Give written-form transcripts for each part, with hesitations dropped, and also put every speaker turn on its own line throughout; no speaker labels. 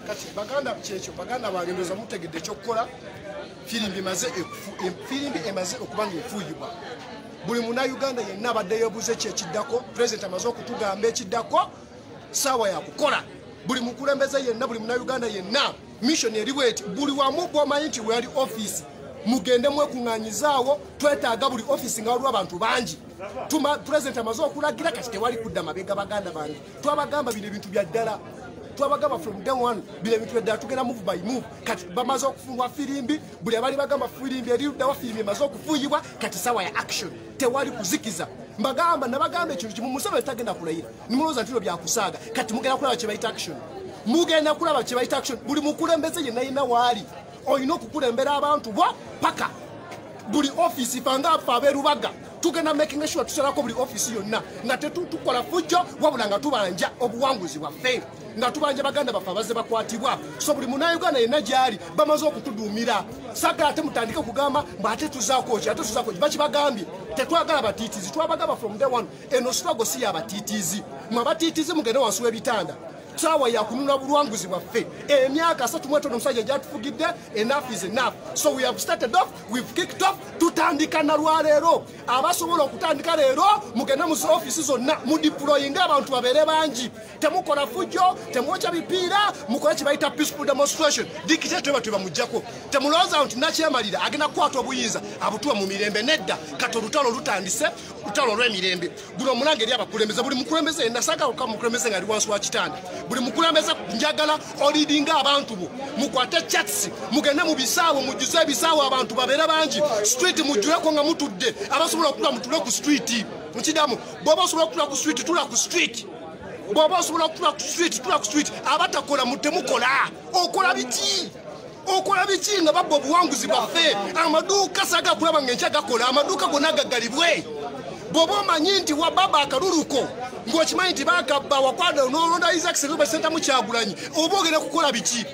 Kati baganda kyekyo baganda bagendoza mutegedde ekyokukola firimbi emaze okubanga efuuyibwa buli munnayuganda yenna abadde yeebuuze kyekiddako pulezidenti amaze okutugamba ekiddako saawa yakukola buli mukulembeze yenna buli munnayuganda yenna mission eriweti buli wamu bwomanyi nti weyali offisi mugende mwekuŋŋaanyizaawo twetaaga buli offisi nga waliwo abantu bangi pulezidenti amaze okulagira kati tewali kudda mabega baganda bange twabagamba bino ebintu bya ddala twabagamba from day one bino ebintu bya ddala tugenda move by move kati bamaze okufungwa firimbi buli abali bagamba firimbi eriruddawo firimbi emaze okufuuyibwa kati sawa ya action tewali kuzikiza mbagamba nabagamba ekintu kimu musebe tagenda kulayira nimulowooza ntino byakusaaga kati mugenda kulaba kye bayita action mugenda kulaba kye bayita action buli mukulembeze yenna yenna waali olina okukulembera abantu bo paka buli offisi fanga afe ab'erubaga tugenda making sure tusalako buli offisi yonna nga tetukola fujjo wabula nga tubanja obuwanguzi bwaffe nga tubanja baganda baffe abaze bakwatibwa so buli munnayuganda yenna gyali bamaze okutuduumira sagala ate mutandike okugamba mbu ate tuzaako ki bakibagambye tetwagala batiitizi twabagamba from day one eno struggle si yabatiitizi mwe abatiitizi mugende wansi w'ebitanda saawa yakununula bulwanguzi bwaffe emyaka 3 omusajja gyatufugidde enough is enough so we have started off we've kicked off tutandika na lwaleero abasobola okutandika leero mugende mu offisi zonna mudeployinga abantu babeere bangi temukola fujjo temwokya bipiira mukole kye bayita peaceful demonstration dikitete batwe bamujjako temulowooza nti nakyemalira agenda kukwata obuyinza abutuwa mu mirembe nedda kati olutalo lutandise lutalo olw'emirembe guno omunange eri abakulembeze buli mukulembeze yenna saagala okuba mukulembeze nga ali wansi wa kitanda buli mukulembeze njagala olidinga abantu bo mukwate chats mugende mu bisaawo mujjuze ebisaawo abantu babeere bangi street mujjuleko nga mutudde abasobola okutula mutule ku street mukidamu bw'oba osobola okutula ku street tula ku street bw'oba osobola okutula ku street tula ku street abatakola mutemukola okola biki okola biki nga babba obuwanguzi bwaffe amaduuka saga kulaba ng'enkya gakola amaduuka gonna gaggalibwe bw'oba omanyi nti wababa akaluluko ng'okimanyi nti bakabba wakwada n'olonda Isaac Sseruba Center mu Kyagulanyi oba ogenda kukola biki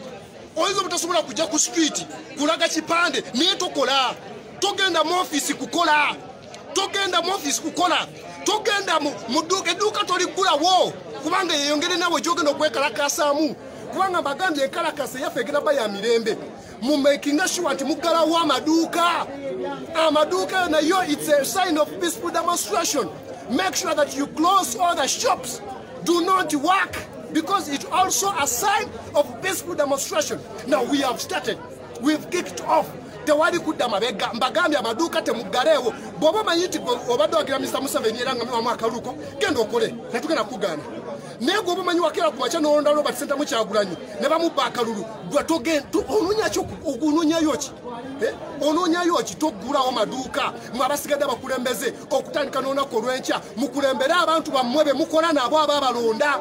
oyinza obutasobola kujja ku street kulaga kipande naye tokola togenda mu offisi kukola togenda mu offisi kukola togenda mu dduuka edduuka toligulawo kubanga yeyongere nawe gyogenda okwekalakasaamu kubanga mbagambye enkalakasa yaffe egenda ba ya mirembe mu making sure nti muggalawo amaduuka nayo it's a sign of peaceful demonstration make sure that you close all the shops do not work because it's also a sign of peaceful demonstration now we have started we've kicked off tewali kudda mabega mbagambye amaduuka temuggaleewo bw'oba omanyi nti obadde wagira Mr. Museveni era nga mwamu akaluko genda okole netugenda kugaana naye gwoba omanyi wakera ku makya n'olonda Robert Center mu Kyagulanyi ne bamubba akalulu onoonyayo ki toggulawo maduuka mwe abasigadde abakulembeze okutandika n'olunaku olw'enkya mukulembere abantu bammwe be mukola nabo abaabalonda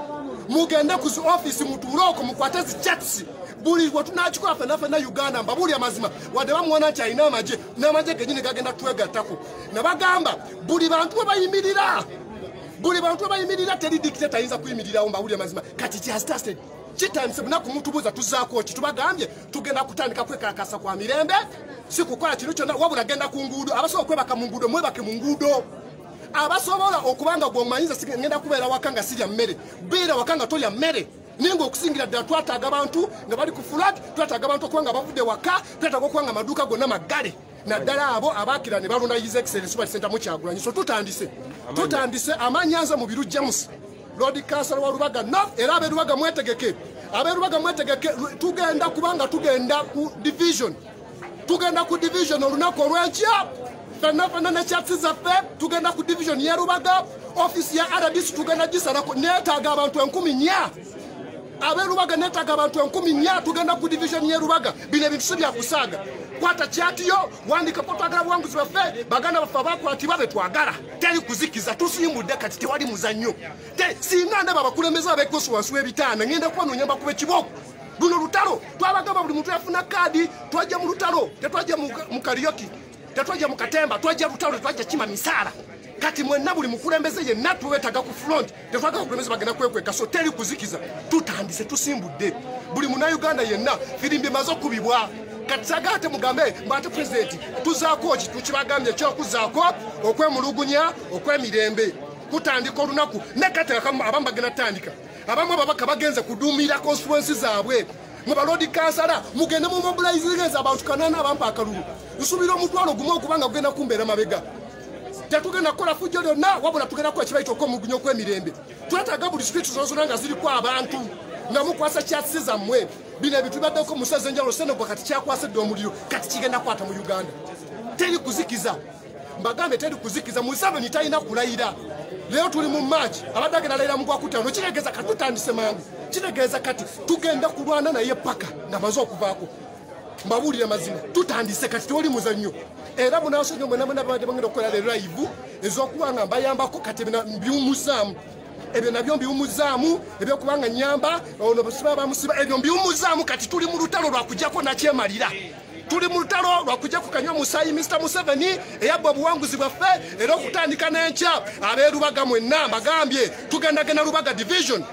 mugende ku offisi mutuule okwo mukwate zi chats buli bwe tunakikola ffenna Uganda mbabuulya amazima wadde bamuwona nti alina amagye n'amagye genyini gagenda twegattako ne bagamba buli bantu bwe bayimirira teri dictator ayinza kuyimirirawo mbabuulya amazima kati kyasitasted kitandise bunaku mutubuuza tuzaako ki tubagambye tugenda kutandika kwekalakasa kwa mirembe si kukola kino kyonna wabula genda ku nguudo abasobola okwebaka mu nguudo mwebake mu nguudo abasobola okubanga gw'omanyinza ngenda kubeera waka nga sirya mmere beera waka nga tolya mmere ninga okusingira ddala twataaga abantu nga bali ku flag twataaga abantu okubanga bavudde waka twataaga okubanga amaduuka gonna maggale naddala abo abaakira ne balonda His Excellency Robert Center mu Kyagulanyi so tutandise amanyanza mu biru James Lord Councillor wa Rubaga North era ab'erubaga mwetegeke tugenda kubanga tugenda ku division olunaku olw'enkya ffenna ne chats zaffe tugenda ku division ye Rubaga office ya RDC tugenda gisalako neetaaga abantu 10,000 ab'erubaga neetaaga abantu 10,000 tugenda ku division ye Rubaga bino ebintu si byakusaaga kwata kyatiyo wandika potwagala buwanguzi baffe baganda baffe abakwatibwa be twagala teri kuzikiza tusimbudde kati tewali muzannyo singa ndaba abakulembeze abeekosi wansi w'ebitaana ngenda kubanoonya bakuba ekiboko luno lutalo twabagamba buli muntu yafuna kaadi twajja mu lutalo tetwajja mu kariyoki tetwajja mu katemba twajja lutalo tetwajja kima misaala kati mwenna buli mukulembeze yenna tuwetaga ku front tetwagala abakulembeze bagenda kwekweka so teri kuzikiza tutandise tusimbudde buli munnayuganda yenna firimbi emaze okubibwa kati sagate mugambe mbate president tuzaako ki tukibagambye ekyokuzaako okwemulugunya okwemirembe kutandika olunaku nekateka abamu bagenda tandika abamu ababaka bagenze kudumira constituency zaabwe mu balodi kansala mugende mu mobilizing abantu kanana abampa akalulu nsubira omutwalo gumu okubanga kugenda kumbeera mabega tetugenda kukola fujjo lyonna wabula tugenda kukola kibaito okw'omugunyo kw'emirembe twetaaga buli street zonsona nga ziriko abantu nga mukwasa kyasi zammwe bino ebintu bibaddeko musaza enjalo Senegwa kati kyakwasidde omuliro kati kigenda kwata mu Uganda teri kuzikiza mbagambe teri kuzikiza Museveni talina kulayira leo tuli mu March abadde agenda layira mu Gwakutaano kiregeeza kati tutandise mangu kiregeeza kati tugenda kulwana naye paka ngamaze okuvaako mbabuulire mazima tutandise kati toli muzannyo era munasonyo mwena babadde bagenda okukola live ez'okubanga mbayambako kati mbiwumuzaamu ebyo nabyo mbiwumuzaamu ebyokubanga nyamba ono basiba bamusiba ebyo mbiwumuzaamu kati tuli mu lutalo lwakujjako nakyemalira tuli mu lutalo lwakujja kukanywa musayi Mr. Museveni eyabba obuwanguzi bwaffe era okutandika n'enkya abeerubaga mwenna mbagambye tugendagenda Lubaga division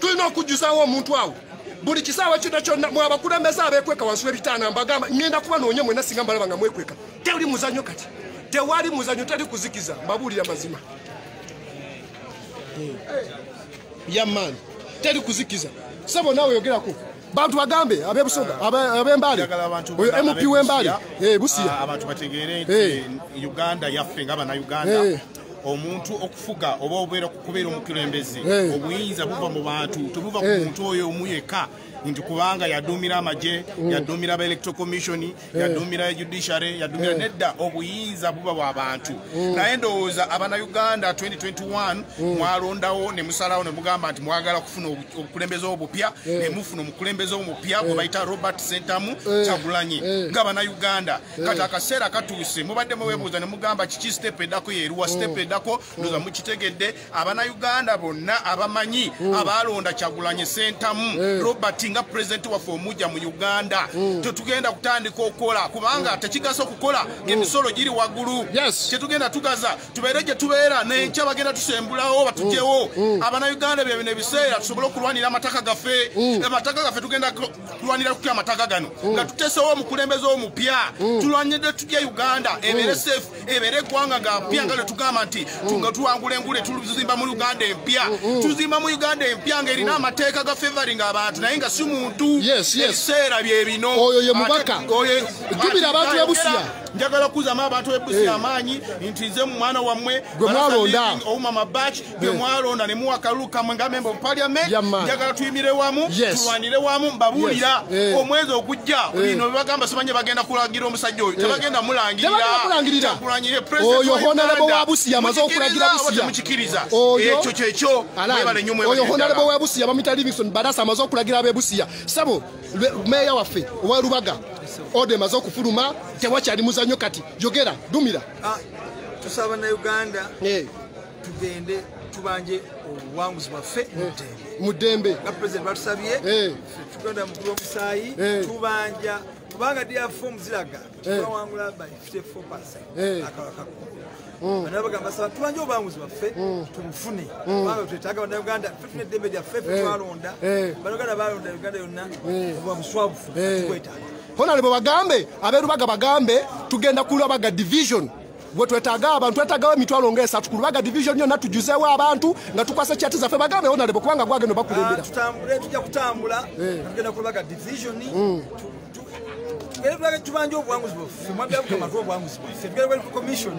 tulina okujjuzaawo omuntu awo buli kisaawa kino kyonna mwe abakulembeze abeekweka wansi w'ebitaana mbagamba ngenda kuba noonye mwenna singa mbalaba nga mwekweka tewali muzannyo kati tewali muzannyo teri kuzikiza mbabuulira mazima yamani teri kuzikiza sabo nawe yogerako bantu bagambe abebusoga abembale oyo MP wembale Busia
abantu bategeere Uganda yaffe ngaba na Uganda omuntu okufuga oba obeera kubeera omukulembeze obuyinza buva mu bantu tebuva ku muntu oyo omuyeka nti kubanga yadumira amaje yadumira aba electoral commission yadumira judiciary yadumira nedda obuyinza buba bwa bantu naye ndowooza abana Uganda 2021 mwalondawo ne musalawo ne mugamba nti mwagala kufuna obukulembeze obupya ne mufuna omukulembeze omupya gwe bayita Robert Sentamu Kyagulanyi ng'abana Uganda kati akaseera katuuse mubadde muweebuuza ne mugamba kiki step eddako yeeruwa step eddako ndoza mukitegedde abana Uganda bonna abamanyi abalonda Kyagulanyi Sentamu Robert nga president waffe omujja mu Uganda tetugenda kutandika okola kubanga tekigasa okukola emisolo giri waggulu tetugenda tugaza tubeere gye tubeera n'enkya bagenda tusembulawo batugyewo abana Uganda bye bino ebiseera tusobole okulwanira amataka gaffe tugenda kulwanira kutya amataka gano nga tuteesewo omukulembeze omupya tulwanidde tujja Uganda ebeere safe ebeere eggwanga nga mpya nga letugamba nti tunga tuwangula engule tuzimba mu Uganda empya tuzimba mu Uganda empya ng'erina amateeka ga favoring abantu naye nga si muntu ebiseera bye bino
oyo ye mubaka jubira abantu ya Busia
njagala kuzama abantu e Busia amanyi nti nze mwana wammwe
gwe mwalonda
ouma mabach gwe mwalonda ne muwakaluka mwenga member of parliament njagala tuyimire wamu tulwanire wamu mbabulira omwezi ogujja bino bagamba simanye bagenda kulagira omusajja oyo tebagenda mulangirira kulanyire president
oyo honorable wa Busia amaze okulagira Busia
mukikiriza ekyo kyekyo mwebale nyumwe
oyo honorable wa Busia bamita Livingston Badasa amaze okulagira abe Busia sabo meya waffe owa Lubaga ode maze okufuluma tewakyali muzannyo kati jogera dumira
tusaba na Uganda tugende tubanje obuwanguzi bwaffe
mudembe
nga president batusabye tugenda mukulu omusayi tubanja kubanga dia form ziraga twawangula by 54% akawaka banabagamba saba tubanje obuwanguzi bwaffe tubufune kubanga twetaaga bana Uganda tufune dembe lya ffe twalonda banaganda balonda Uganda yonna obwabuswabufu tukwetaaga
honorable bagambe abeerubaga bagambe tugenda ku Lubaga division bwe twetaaga abantu twetaagawo emitwalo ng'esatu ku Lubaga division yonna tujuzeewo abantu nga tukwasa kyati zaffe bagambe honorable kubanga gwagenda bakulembera
tutambule tujja kutambula tugenda ku Lubaga division tubanje obuwanguzi bwaffe mwagala bukamatu obuwanguzi bwaffe tugenda ku commission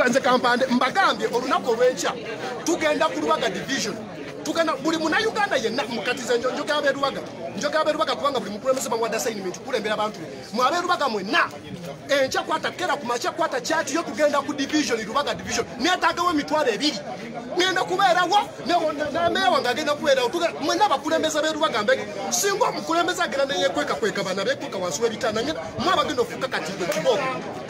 nze kampande mbagambye olunaku olw'enkya tugenda ku Lubaga division tugana buli muna Uganda yenna mukatize njogera abeerubaga kubanga buli mukulembeze bamuwadde assignment kulembera abantu mwabeerubaga mwenna enkya kwata kera ku makya kwata kyati yo tugenda ku division Lubaga division neetaagawo emitwalo ebiri ngenda kubeerawo nameeya wange agenda kubeerawo mwenna abakulembeze beerubaga mbege singa omukulembeze agenda neyekwekakweka bana beekweka wansi w'ebitaana mwabagenda ofuuka katiibwe kibooko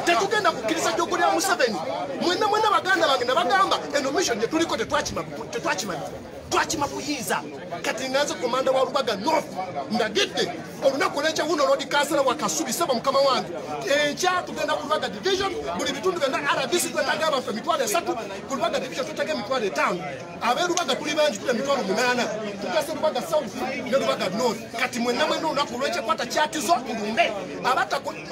tetugenda kukkiriza gyogulya Museveni mwenna baganda bange nabagamba eno mission gye tuliko tetwakimanya twakima buyinza kati nganze komanda wa Lubaga North ndagidde olunaku olw'enkya wuno olodi kansala wakasubi saba mukama wange enkya tugenda ku Lubaga division buli bitundu byonna RBC twetaga abantu emitwalo 3 ku Lubaga division twetaga emitwalo 5 ab'elubaga tuli bangi tuli emitwalo 8 tugase Lubaga south ne Lubaga north kati mwenna olunaku olw'ekyekwata kyatizo tulunde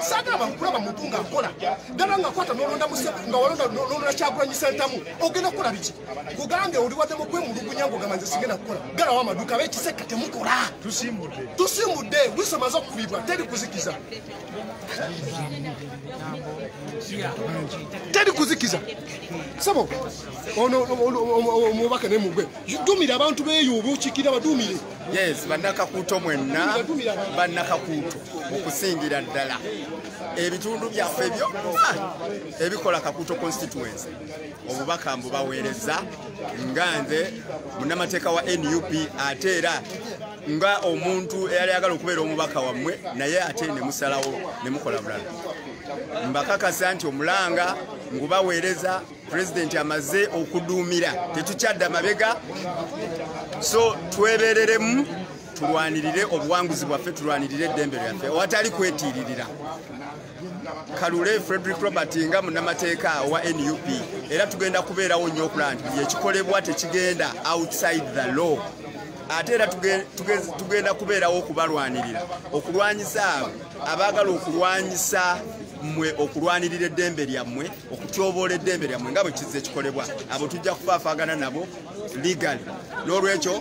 saagala bakulaba muntu ng'akola ddala ng'akwata n'olonda nga walonda n'olonda Kyagulanyi Ssentamu ogenda kukola biki kugange oli waddemu kwemulugunya ng'ogamba nze sigenda kukola galawo amaduuka b'ekiseka temukola tusimbudde wisomaze okukubibwa teri kuzikiza sabo ono omubaka ne mugwe dumira abantu beeyo obukiikira baduumire
yes bannakakuuto mwenna bannakakuuto okusingira ddala ebitundu byaffe byonna ebikola Kakuuto constituency obubaka mbubaweereza nga nze munnamateeka wa NUP ate era nga omuntu eyali ayagala okubeera omubaka wammwe naye ate ne musalawo ne mukola bulala mbakakasa nti omulanga ngubaweereza pulezidenti amaze okuduumira tetukyadda mabega so twebereremu tulwanirire obuwanguzi bwaffe tulwanirire eddembe lyaffe awatali kwetiiririra Kalule Frederick Robert nga munnamateeka wa NUP era tugenda kubeerawo nnyo okulaba nti buli ekikolebwa tekigenda outside the law ate era tugenda kubeerawo okubalwanirira okulwanyisa abo abaagala okulwanyisa mmwe okulwanirira eddembe lyammwe okutyoboola eddembe lyammwe nga bwe kizze ekikolebwa abo tujja kufaafaagana nabo legally n'olwekyo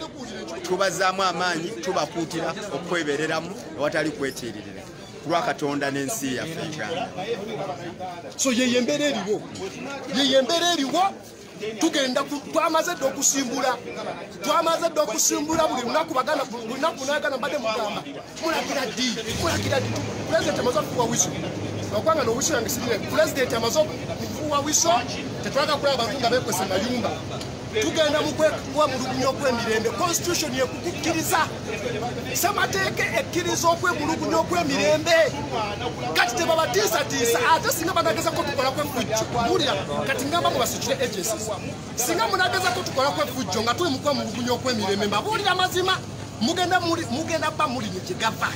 tubazaamu amaanyi tubakuutira okwebereramu awatali kwetiiririra kulwa Katonda n'ensi yaffe Uganda
so yeyembeera eriwo tugenda twamaze dde okusimbula buli lunaku bagana mbadde mugamba mulagira ddi pulezidenti amaze okufuuwa wiso okwanga n'owiso yange sirire pulezidenti amaze okufuuwa wiso tetwaga kulaba abantu nga beekwese mayumba tugenda mukwemulugunya okw'emirembe constitution yekukukkiriza semateeka ekkiriza okwemulugunya okw'emirembe kati tebabatiisatiisa ate singa banagezako tukola kwefujjo bulira kati ngamba mubasitule agencies singa munagezako tukola kwefujjo nga tuli mukwemulugunya okw'emirembe mbabuulira mazima mugenda bba mulinye gyegava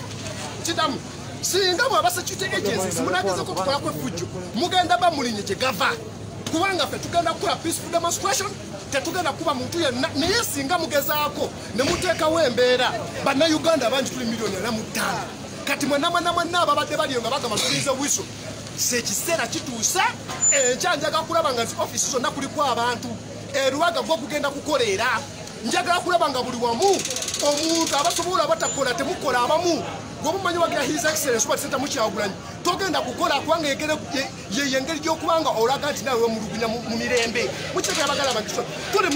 kidamu singa mwabasitule agencies munagezako tukola kwefujjo mugenda bba mulinye gyegava kubanga ffe tugenda kukola peaceful demonstration tetugenda kuba muntu yenna naye singa mugezaako ne muteekawo embeera bannayuganda bangi tuli miliyoni 45 kati mwenna ababadde baliyo nga bagamba tulize wiso sekiseera kituuse enkya njagala kulaba nga nzi ofisi zonna kuliko abantu Lubaga gwo kugenda kukolera njagala kulaba nga buli wamu omuntu abasobola batakola temukola abamu gwomumanyi wagira his excellence what senta Kyagulanyi togenda kukola kubanga ye engeri gy'okubanga olaga nti nawe wemulugunya mu mirembe mukireka abagala bantu tuli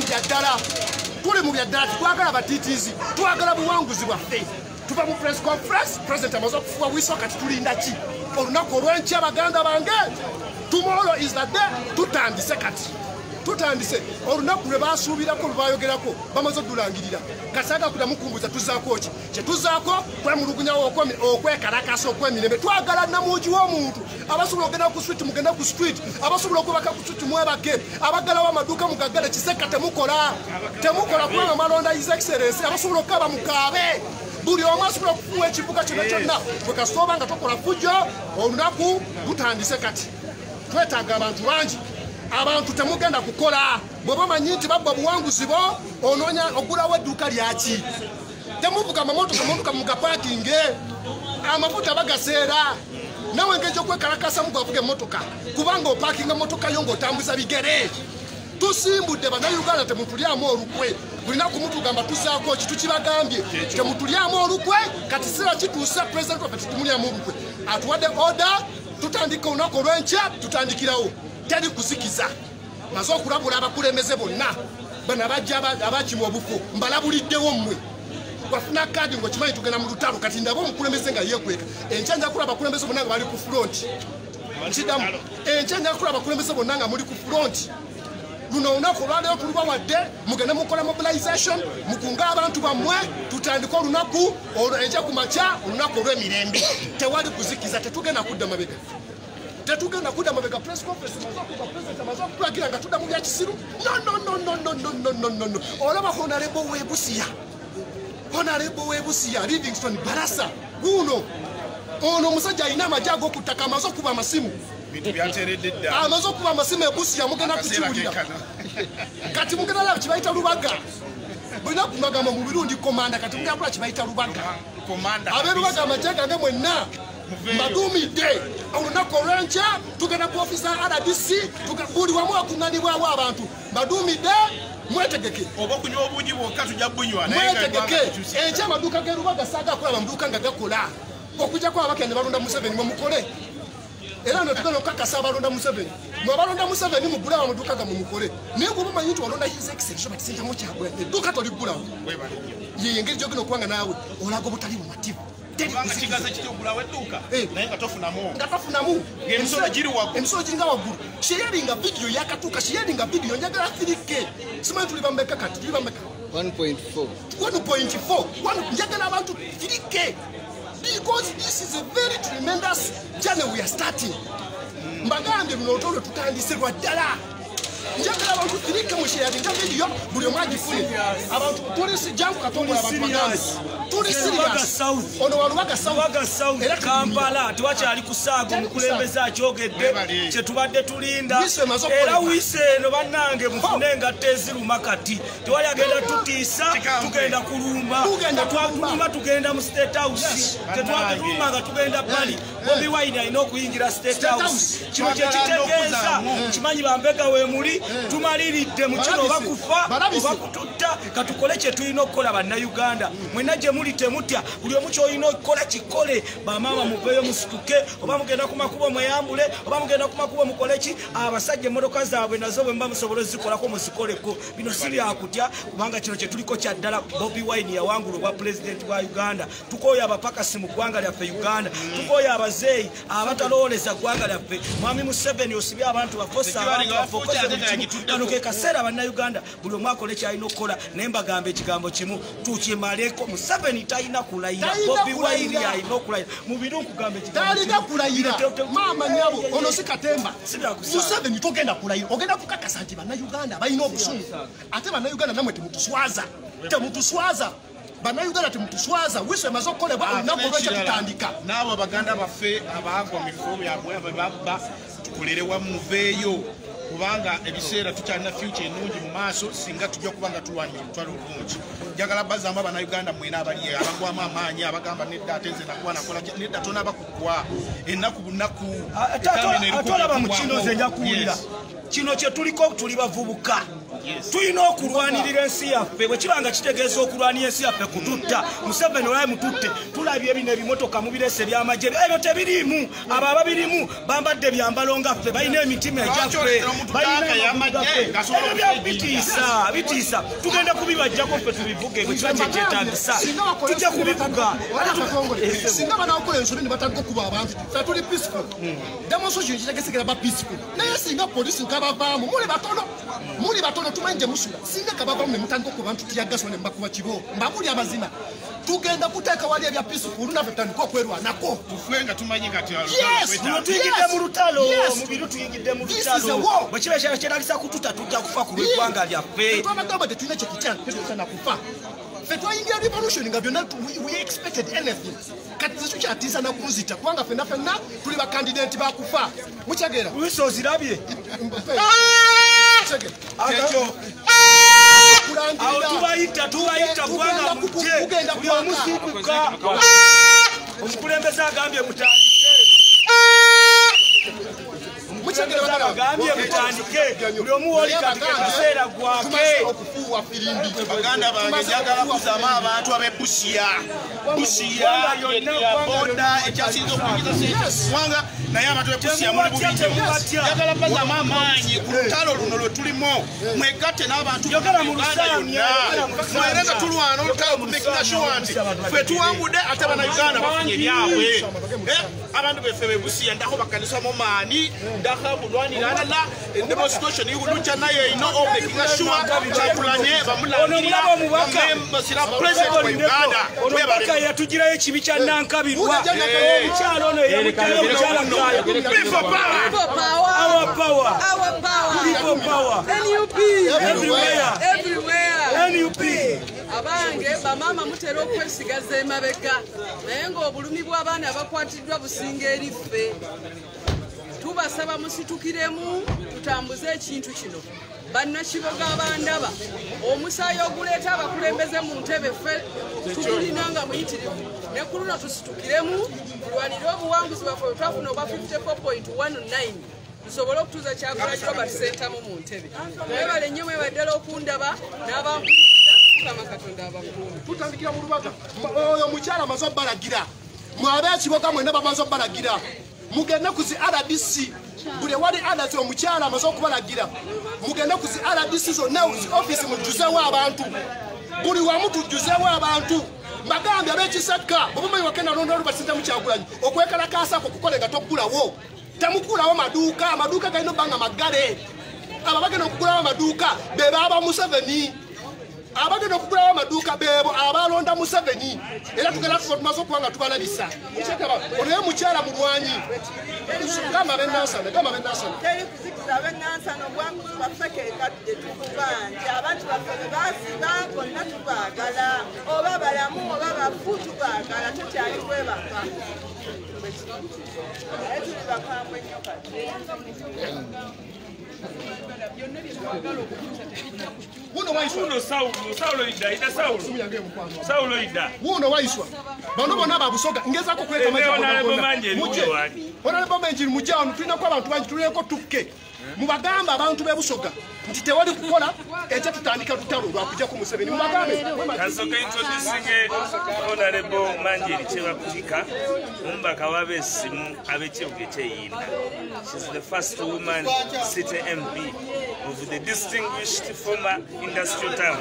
mu byaddala twagala batiitiizi twagala buwanguzi bwaffe tuva mu press conference president amaze okufuuwa wiso kati tulinda ki olunaku olw'enkya baganda bange tomorrow is the day tutandise olunaku lwe basuubirako lwe bayogerako bamaze oddulangirira kasaga kudamu kumbuza tuzaako ki kyetuzaako kwemulugunyawo okwekalakasa okw'emirembe twagala namugi w'omuntu abasobola okugenda ku street mugenda ku street abasobola okubaka ku street mwebake abagalawo amaduuka mugagale kiseka temukola kubanga malonda his excellence abasobola okukaba mukaabe buli omu asobola okufuwa ekibuga kyonna kyonna bwe kasooba nga tokola fujjo olunaku lutandise kati twetaaga abantu bangi abantu temugenda kukola bwe bamanyi nti babba buwanguzi bo onoonya ogulawo edduuka lyaki temuvuga amamotoka mugapakinge amafuta bagaseera nawe engeri gy'okwekalakasa mugavuga emmotoka kubanga opakinga emmotoka yo ng'otambuza bigere tusimbudde bannayuganda temutulyamu olukwe bulina kumutugamba tuzaako ki tukibagambye temutulyamu olukwe kati sira kituuse pulezidenti waffe tetumulyamu olukwe atuwadde oda tutandika olunaku olw'enkya tutandikirawo teri kuzikiza maze okulabula abakulembeze bonna bano abajja abakimu obufu mbalabuliddewo mmwe wafuna kaadi ng'okimanyi tugenda mu lutalo kati ndaba omukulembeze nga yeekweka enkya nja kulaba abakulembeze bonna nga bali ku fulonti nkidamu enkya nja kulaba abakulembeze bonna nga muli ku fulonti luno olunaku olwaleero tulubawadde mugende mukola mobilization mukunga abantu bammwe tutandika olunaku enkya ku makya olunaku olw'emirembe tewali kuzikiza tetugenda kudda mabega tetugenda kudda mabega press conference president amaze okutulagira nga tudda mu byakisiru no olaba honorable webusiya Livingston Barasa guno ono musajja alina amagye ag'okuttaka amaze okuba amasimu amaze okuba amasimu ebusi yamugenda kukiwulira kati mugenda laba kibayita lubaga bulina kumagamba mu birundi komanda kati mugenda kula kibayita lubaga abeerubaga amagye gange mwenna mbadumidde olunaku olwenkya tugenda ku ofisa RDC buli wamu akuŋŋanibwawo abantu mbadumidde mwetegeke
oba okunywa obugi bwokka tujja bunywa
mwetegeke enkya amaduuka g'erubaga saagakola amaduuka nga gakola okujjako abakende balonda Museveni mwemukole era netugenda okukakasa abalonda Museveni mwebalonda Museveni mugule amaduuka gammwe mukole naye kuba omanyi nti walonda his exception bati sentamu kyagula edduuka toligulawo ye engeri gyogenda okubanga naawe olaga obutali bumativu nga tofunamu emisolo giringa waggulu sheyeringa vidiyo yakatuuka sheyeringa vidiyo njagala 3K simanyi tuli bameka kati tuli bameka 1.4 njagala abantu 3K because this is a very tremendous journey we are starting mbagambye luno olutolo tutandise lwa ddala njagala abantu 3K musheyaringa vidiyo buli omu agifune abantu tulisi jangu katongola abantu bagambe tuli serious ono walubaga South
Kampala twakyali kusaaga omukulembeze akyogedde kyetubadde tulinda era wiise eno bannange mufune engatta eziruma kati tewali agenda tutiisa tugenda kulumba twatulumba tugenda mu State House tetwatulumba nga tugenda bali Bobi Wine alina okuyingira State House kino kyekitegeeza kimanyi bambega weemuli tumaliridde mu kino oba kufa oba kututta katukole kye tulina okukola bannayuganda mwenna gye muli temutya buli omu kyolina okukola kikole bamaama muveeyo musituke oba mugenda ku makubo mweyambule oba mugenda ku makubo mukoleki abasajja emmotoka zaabwe nazo bwe mba musobola ozikolako muzikoleko bino si byakutya kubanga kino kye tuliko kya ddala Bobi Wine yawangula obwa pulezidenti wa Uganda tukooyo abapakasi mu ggwanga lyaffe Uganda tukooyo abazeeyi abatalowooleza ggwanga lyaffe mwami Museveni osibye abantu bafosa abantu bafokoze kano ke kaseera bannayuganda buli omu akole kyalina okukola naye mbagamba ekigambo kimu tukimaleko Museveni talina kulayira Bobi Wine alina okulayira mu biro nkugamba ekigambo
talina kulayira maama nyabo ono si katemba Museveni togenda kulayira ogenda kukakasa nti bannayuganda balina obusungu ate bannayuganda namwe temutuswaza bannayuganda temutuswaza wiso emaze okukolebwa olunaku olwekyo tutandika
n'abo abaganda baffe abagwa mu bifo byabwe babba tukolere wamu muveeyo kubanga ebiseera tukyalina future ennungi mu maaso singa tujja kubanga tulwanyisa omutwalo obulungi njagala bazamba bannayuganda mwena abali abagwamu amaanyi abagamba nedda ate nze nakuba nakola nedda tonaaba kuggwa ennaku bunaku
atolaba mu kino nze njakuwulira kino kye tuliko tuli bavubuka tulina okulwanirira ensi yaffe bwe kibanga kitegeeza okulwanira ensi yaffe kututta Museveni olaye mututte tulabye ebino ebimotoka mubirese byamagye ebyo tebiriimu abo ababirimu bambadde byambalo ngaffe balina emitima egyaffe bitiisa tugenda kubibajjako ffe tubivuge bwe kiba kyekyetagisa tujja kubivuga
singa banakola ensobi ne batandika okuba abantu ffe tuli peaceful demonstration kitegesekera ba peaceful naye singa polisi nkabavaamu muli batono tumanje musula singa kabavaamu ne mutandika okuba abantu tiyagaso ne mbakuba kibo mbabuli amazina tugenda kuteeka wali ebya peaceful naffe tutandika okwerwanako
tufe nga tumanyi kati
tuyingidde mu lutalo mubiru tuyingidde mu lutalo bwe kiba kyeragisa kututa tujja kufa ku lw'eggwanga lyaffe
twabagamba tetulina kyekitana kufa ffe twayingira revolution nga byonna we expected anything kati tetukyatiisa nakunzita kubanga ffenna tuli bakandidenti bakufa mukyagera
wiso ozirabye awo tubayita gwanga mujje buli omusuukuka omukulembeze agambye mutandike agambye mutandike buli omu woli katike kaseera gwake
baganda bange njagala kuzaamu abantu ab'ebusiya boda ekyasinza okuyingiza ssewanga naye abantu b'ebusiya muli bubite njagala bazaamu amaanyi ku lutalo luno lwe tulimo mwegatte n'abantu uganda yonna mwereza tulwana olutalo kumekinga sure nti ffe tuwangudde ate bannayuganda bafunye ebyabwe abantu beffe b'ebusiya ndako bakanisa mu maani ndaka kulwanira alala demonstration y'ulujja naye ino making sure chakulanye bamulangirira bamembasira president wa Uganda
omubaka yatugirayo ekibi kya Nankabirwa omukyalo ono yamutayo omukyala our power NUP everywhere NUP
abange bamama mutera okwesigaza emabega naye ng'obulumi bw'abaana abakwatiddwa businga eri ffe tubasaba musitukiremu tutambuze ekintu kino bannakiboga abandaba omusaayi oguleeta abakulembeze mu ntebe ffe tugulina nga muyitirivu ne ku luno tusitukiremu tulwanire obuwanguzi bwaffe bwe twafuna obwa 54.19 tusobole okutuuza Kyagulanyi Robert Ssentamu mu ntebe mwebale nnyo mwebaddala okundaba n'abampuliriza Mukama Katonda abakuumi.
Tutandikira mu Lubaga oyo mukyala amaze obbalagira mwabe ekiboga mwena bamaze obbalagira mugende ku zi RDC buli wali adazi omukyala amaze okubalagira mugende ku zi RDC zonna ofisi mujjuzeewo abantu buli wamu tujjuzeewo abantu bagambye ab'ekisaka obumanyi wakenda londa Robert Ssentamu Kyagulanyi okwekalakaasa ako kukolenga toggulawo temukulawo amaduuka galina obbanga maggale abo bagenda okugulawo amaduuka be baaba Museveni abagenda okugulawo amaduuka beebo abalonda Museveni era tugenda tumaze okuba nga tubalabisa onaye mukyala mulwanyi gamba bennansana
teri kuzikiza bennansana obwanguzi baffe kekadde tukubanja abantu baffe be baasiba bonna tubaagala oba balamu oba bafu tubaagala tokyali kwebaka naye tuli bakambwe nnyo kati
wuno waiswa bano bonna babusoga ngezako kwetamanjiri mujawano tulinako abantu bangi tulireko tukke mubagamba abantu bebusoga nti tewali kukola ekyo tutandika lutalo lwakujjako Museveni mubagambe
kasoka introducing Honorable Manjeri Kyebakutika omubaka w'abeesimu ab'ekibuga ekyeyinda. She's the first woman city MP of the distinguished former industrial town.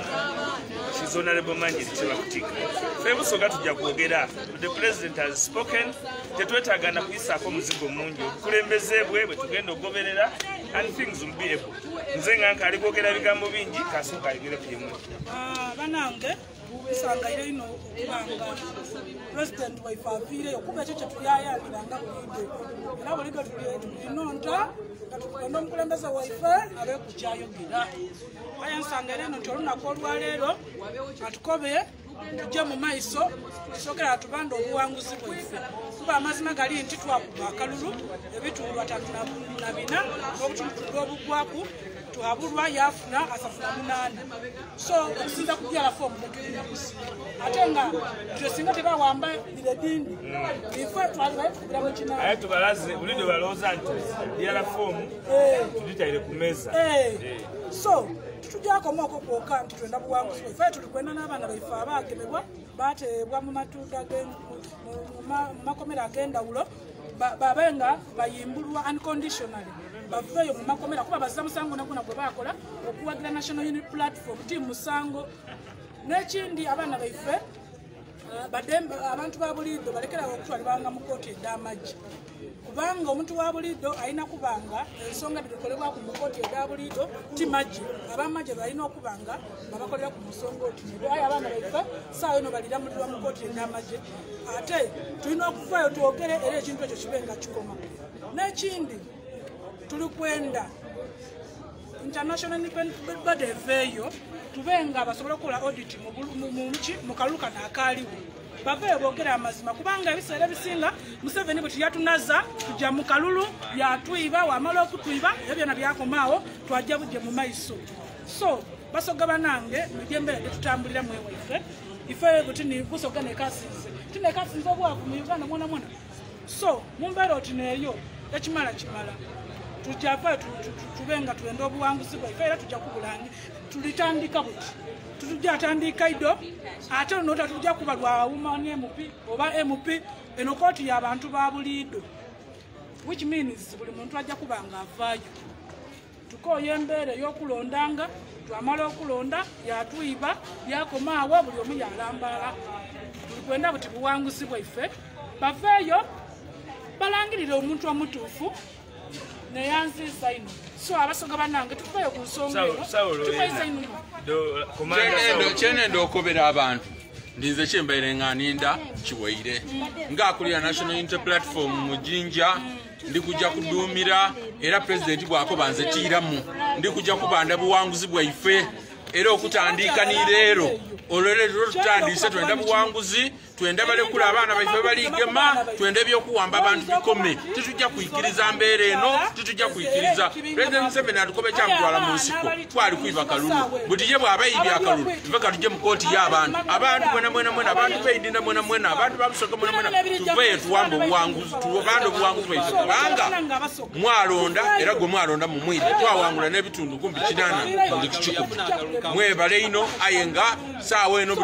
She's Honorable Manjeri Kyebakutika. Febusoga tujja kwogera. The president has spoken. Tetwetaagana kuyisaako muzigo mungi obukulembeze bwe tugenda okugoberera and things will be able. Nze nga nkali kwogera ebigambo bingi kasooka ayogere ku yemu.
Banange nsangayire ino okubanga president waife afiireyo kuba ekyo kye tulyayambiranga bulidde era buliga tulinonta nga tukulonda omukulembeze waife abe kukyayogera aye nsangayire ino nti olunaku olwaleero atukobe tujje mu maiso tusookera tubanda obuwanguzi bwaife kuba amazima gali nti twakuba akalulu ebitundu 34 n'obutundu obugwaku tuhabulwa yafuna asafuna 8 so okusinza kubyala fomu ate nga twesinga tebawamba biredindi ife twalibaekubiramu ekina
aye tubalaze bulido balooza nti byala fomu tulitaire ku meza
so tutujjakomaoko kwoka nti twenda buwanguzi bwaife tulikwenda n'abaana baife abaagemebwa bateebwa mu matuuga mu makomera ag'endawulo babe nga bayimbulwa unconditionally baveeyo mu makomera kuba bazza musango naguna gwe bakola okuwagira National Unity Platform ti musango n'ekindi abaana baife abantu ba bulido balekerawo okutwalibwanga mu kooti ed'amagye kubanga omuntu wa bulido alina kubanga ensonga ebikolebwaku mu kooti eda bulido ti magye abamagye balina okubanga babakolera ku musonga oti aye abaana baife saawa eno baliramulirwa mu kooti ed'amagye ate tulina okuvaayo twogere era ekintu ekyo kibe nga kikoma n'ekindi tuli kwenda international independent body eveeyo tube nga basobola okukola audit mu kalulu kano akaaliwo baveeyo boogera amazima kubanga ebiseera ebisinga Museveni bwe tuyatunaza tujja mu kalulu yatwiba wamala okutwiba ebyo byonna byakomaawo twajja bujje mu maiso so basoga banange mujembere tutambulira mwe waife ife butini busoga nekasize tinekasize obwavu mu Uganda mwona mwona so mumbeera oti neeyo ekimala tujjava tubenga tuwenda obuwanguzi bwaife era tujja kubulangi tulitandika buti tutujja atandika ido ate nota tujja kuba lwa woman MP oba MP eno kooti y'abantu ba bulido which means buli muntu ajja kubanga avaayo tukoye embeera ey'okulondanga twamala okulonda yatwiba yakomaawo buli omu yalambala tulikwenda buti buwanguzi bwaife baveeyo balangirire omuntu omutuufu neyanziza ino so abasoga banange tufayo ku nsonga
kyenenda okobera abantu ndinze kyembaire nganinda kiwaire ngaakulira National Unity Platform mujinja ndikujja kuduumira era president bwako banze tiiramu ndikujja kubanda buwanguzi bwaife era okutandika ni leero olwaleero tutandise twenda buwanguzi twenda balekula abaana baife baligema twenda ebyokuwamba abantu bikome tetujja kuyikiriza mbeera eno tetujja kuyikiriza President Museveni atukobe kyamutwala mu nsiko twali kuiba kalulu butiye bw'abayibya akalulu tuve katujje mu kooti y'abantu abantu mwena abantu beidinda mwena abantu bamusoka mwena tuve tuwamba obuwanguzi tubanda obuwanguzi baife kubanga mwalonda era gwe mwalonda mu mwida twawangula n'ebitundu kumbi 8 buli kikumi mwebale ino ayenga saawa eno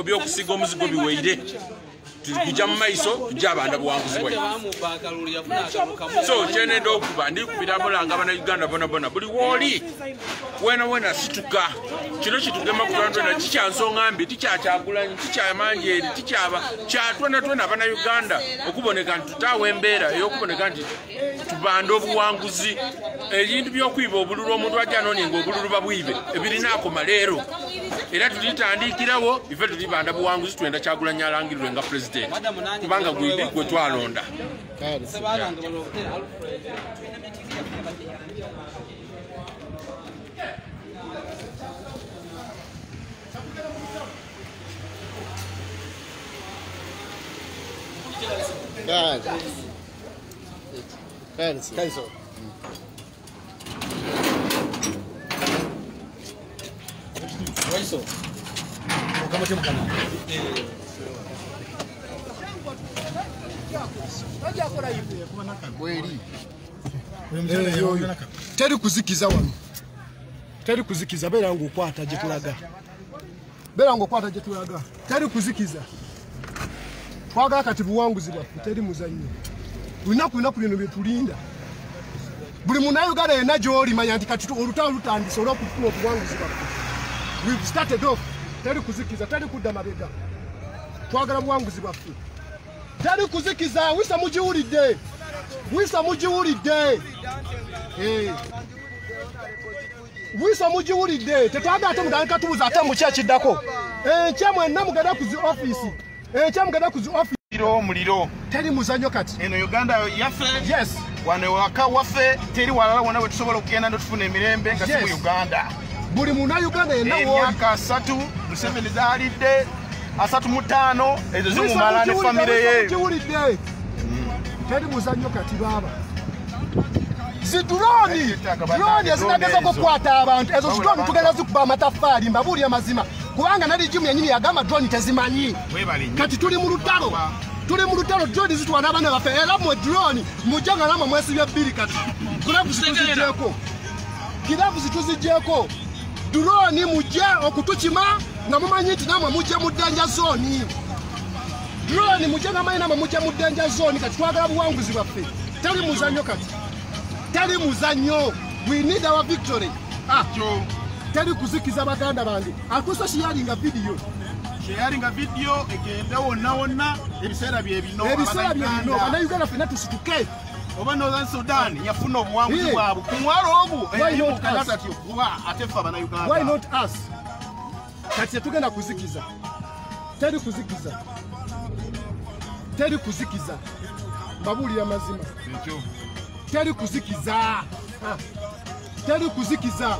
ebyokusiga omuzigo biweire tujja mu maiso tujja abanda buwanguzi bwaife so kyenenda okuba ndikubira mulanga abannayuganda bonabona buli wooli wena situka kino kitugema kutwandwena kikyansonga mbi tikyakyagulanyi tikyamanjeeri tikyaba kyatwena abannayuganda okuboneka nti tutaawa embeera ey'okuboneka nti tubanda obuwanguzi ebintu by'okwiba obululu omuntu ajja anoonyenga obululu babwibe ebirinaakoma leero era tulitandikirawo ife tulibanda buwanguzi twenda Kyagulanyi alangirirwe nga president kubanga gwe twalonda
teri kuzikiza wano teri kuzikiza beera ng'okwata gye tulaga teri kuzikiza twagala kati buwanguzi bwaffe teri muzannyo lunaku bino bye tulinda buli munnayuganda yenna gy'oli manya nti kati olutalo lutandise olw'okufuna obuwanguzi bwaffe we've started off teri kuzikiza teri kudda mabega twagala buwanguzi bwaffe teri kuzikiza wisa mugiwulidde tetwagala ate mutandika tubuza ate muki ekiddako enkya mwenna mugenda ku zi offisi
omuliro
teri muzannyo kati
eno Uganda yaffe
yes
wano waka waffe teri walala wona wetusobola okugenda ndotufuna emirembe nga si mu Uganda
buli munnayuganda yenna
emyaka 3 Museveni zaalidde 35 ezo zimumala ne famire ye
teri muzannyo kati baaba zidroni ezinageza okukwata abantu ezo zidroni tugenda zikuba amataffaali mbabuulira mazima kubanga nali jimu yenyini yagamba droni tezimanyi kati tuli mu lutalo droni zitwala abaana baffe era mwe droni mujja nga namwe mwesibya bbiri kati kiravu zituzigyeko droni mujja okutukima nga mumanyi nti namwe mujja mu ddanja zooni droni mujja nga manyi namwe mujja mu ddanja zooni kati twagala buwanguzi bwaffe teri muzannyo kati teri muzannyo we need our victory teri kuzikiza baganda bange akusa sharinga video
egenda wonna ebiseera bye bino
bannayuganda ffenna tusituke
oba Northern Sudan yafuna obuwanguzi bwabwe ku mwalo ogwo ate ffe abannayuganda
why not us kati tetugenda kuzikiza teri kuzikiza mbabuulira mazima teri kuzikiza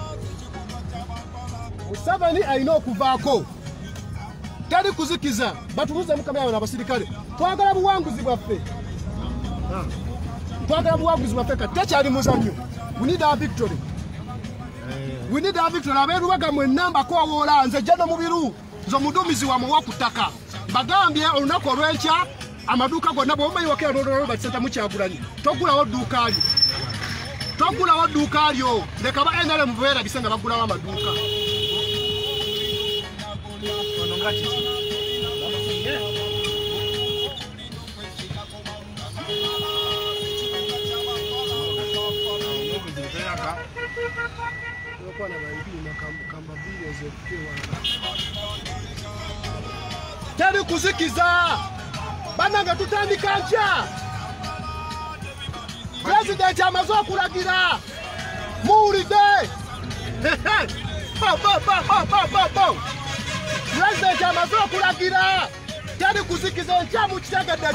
Museveni alina okuvaako teri kuzikiza batubuze mukama yawe n'abasirikale twagala buwanguzi bwaffe kati tekyali muzannyo we need our victory abeerubaga mwenna mbakowoola nze jjano mubiru nze omuduumizi wamwe owakutaka bagambye olunaku olw'enkya amaduuka gonna bwomanyi wakera n'olwalo bakisenta mu Kyagulanyi togulawo dduuka lyo leka ba NRM beerabise nga bagulawo amaduuka teri kuzikiza bannange tutandika nkya pulezidenti amaze okulagira muwulidde pulezidenti amaze okulagira teri kuzikiza enkya mukitegedde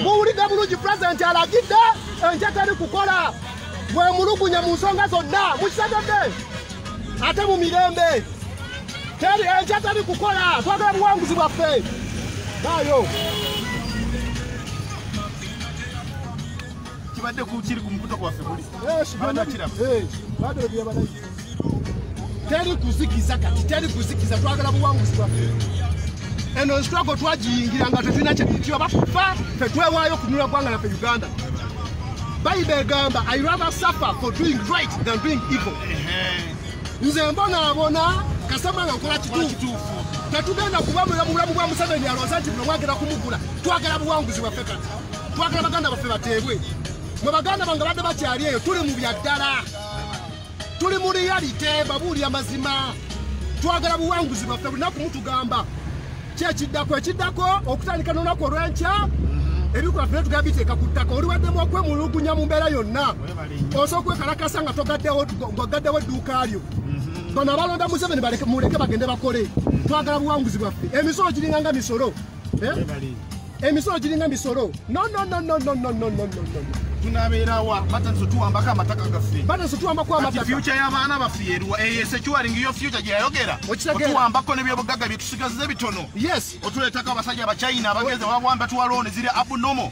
muwulidde bulungi pulezidenti alagidde enkya teri kukola bwemulugunya mu nsonga zonna mukitegedde ate mu mirembe teri enjatali kukola twagala buwanguzi bwaffe nayo
kibadde kiri ku mukuto gwaffe buli
teri kuzikiza kati teri kuzikiza twagala buwanguzi bwaffe eno struggle twagiyingira nga tetulina kyetutyo bakufa tetwewaayo kunula ggwanga laffe Uganda. Bible egamba I rather suffer for doing right than doing evil. Nze mbonaabona kasema nga nkola kituufu tetugenda kubamulira mu bulamu bwa Museveni alowooza nti buno mwagenda kumugula. Twagala buwanguzi bwaffe kati twagala baganda baffe bateebwe. Mwe baganda bange badde bakyali eyo tuli mu bya ddala tuli mu realite babuulira mazima twagala buwanguzi bwaffe lunaku mutugamba ekiddako okutandika n'olunaku olw'enkya ebikola ffe tugenda biteeka ku ttaka oli waddemu okwemulugunya mu mbeera yonna osobola okwekalakasa nga ng'ogaddewo edduuka lyo bano abalonda Museveni muleke bagende bakole twagala buwanguzi bwaffe emisolo giringa nga misolo emisolo giringa misolo no
tunabeerawa batanso tuwambako amataka gaffe
batanso tuwambako amataka
future y'abaana baffe yerwa securing yo future gye yayogera otuwambako n'ebyobugagga bye tusigazize bitono otuleetako abasajja abachina abageze wawamba tuwalonde ziri abnormal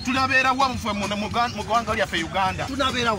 tunabeerawa muffe mu ggwanga lyaffe Uganda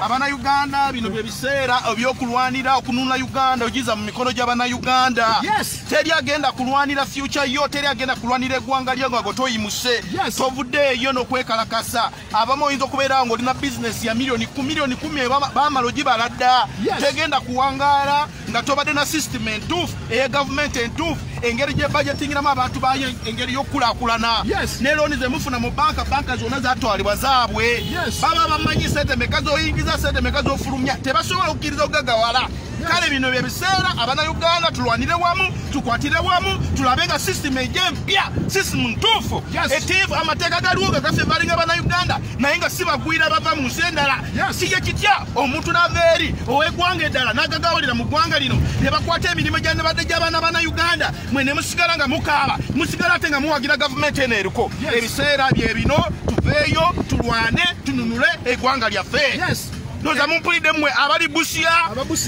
abana Uganda bino bye biseera ebyokulwanira okununula Uganda ogiza mu mikono gy'abana Uganda teri agenda kulwanira future yo teri agenda kulwanira eggwanga lyo nga gotoyimuse tovudde eyo n'okwekalakasa abamu oyinza okubeera ngo olina business ya milioni 10 bamala ogibala dda tegenda kuwangaala nga tobadde na system entuufu eya government entuufu engeri gye budgetingiramu abantu bayo engeri y'okukulaakulana ne looni ze mufuna mu banka zonna zatwalibwa zaabwe baba bamanyi sente meka z'oyingiza sente meka z'ofulumya tebasobola okukkiriza okugagawala kale bino bye biseera abana Uganda tulwanire wamu tukwatire wamu tulabe nga system egyempya system ntuufu etiivu amateeka galiwo gagaffe balinga abana Uganda naye nga si bagwira bava mu nsi endala siye kitya omuntu n'ava eri ow'eggwanga eddala n'agagawalira mu ggwanga lino ne bakwata emirimu gyandibadde gy'abaana bana Uganda mwe ne musigala nga mukaaba musigala ate nga muwagira gavumenti eno eriko ebiseera bye bino tuveeyo tulwane tununule eggwanga lyaffe Noza mumpulidde mmwe abali Busia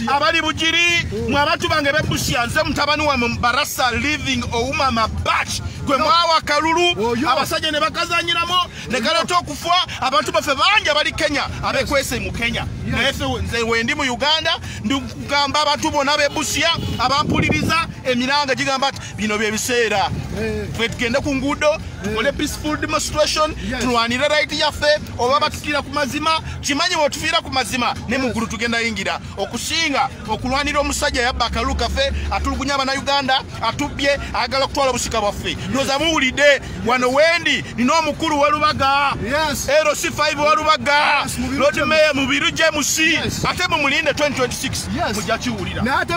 abali Bugiri mwe abantu bange be Busia nze mutabani wa Barasa living Oumama Batch gwe mwawa Kalulu abasajja ne bakazanyiramo ne kaleeta okufa abantu baffe bangi abali Kenya abekwese mu Kenya naye nze wendi mu Uganda ndikugamba abantu bonna be Busia abampuliriza emiranga gigamba ati bino bye biseera ffe tugende ku nguudo tukole peaceful demonstration tulwanire right yaffe oba batukira ku mazima kimanyi bwetufiira ku mazima ne muggulu tugenda yingira okusinga okulwanira omusajja yabba akalulu kaffe atulugunya abana Uganda atubbye agala okutwala obusika bwaffe noza muwulidde wano wendi nina omukulu walubaga LC5 walubaga Lord Mayor Mubiru James ate mumulinde 2026 mujja kiwulira
n'ate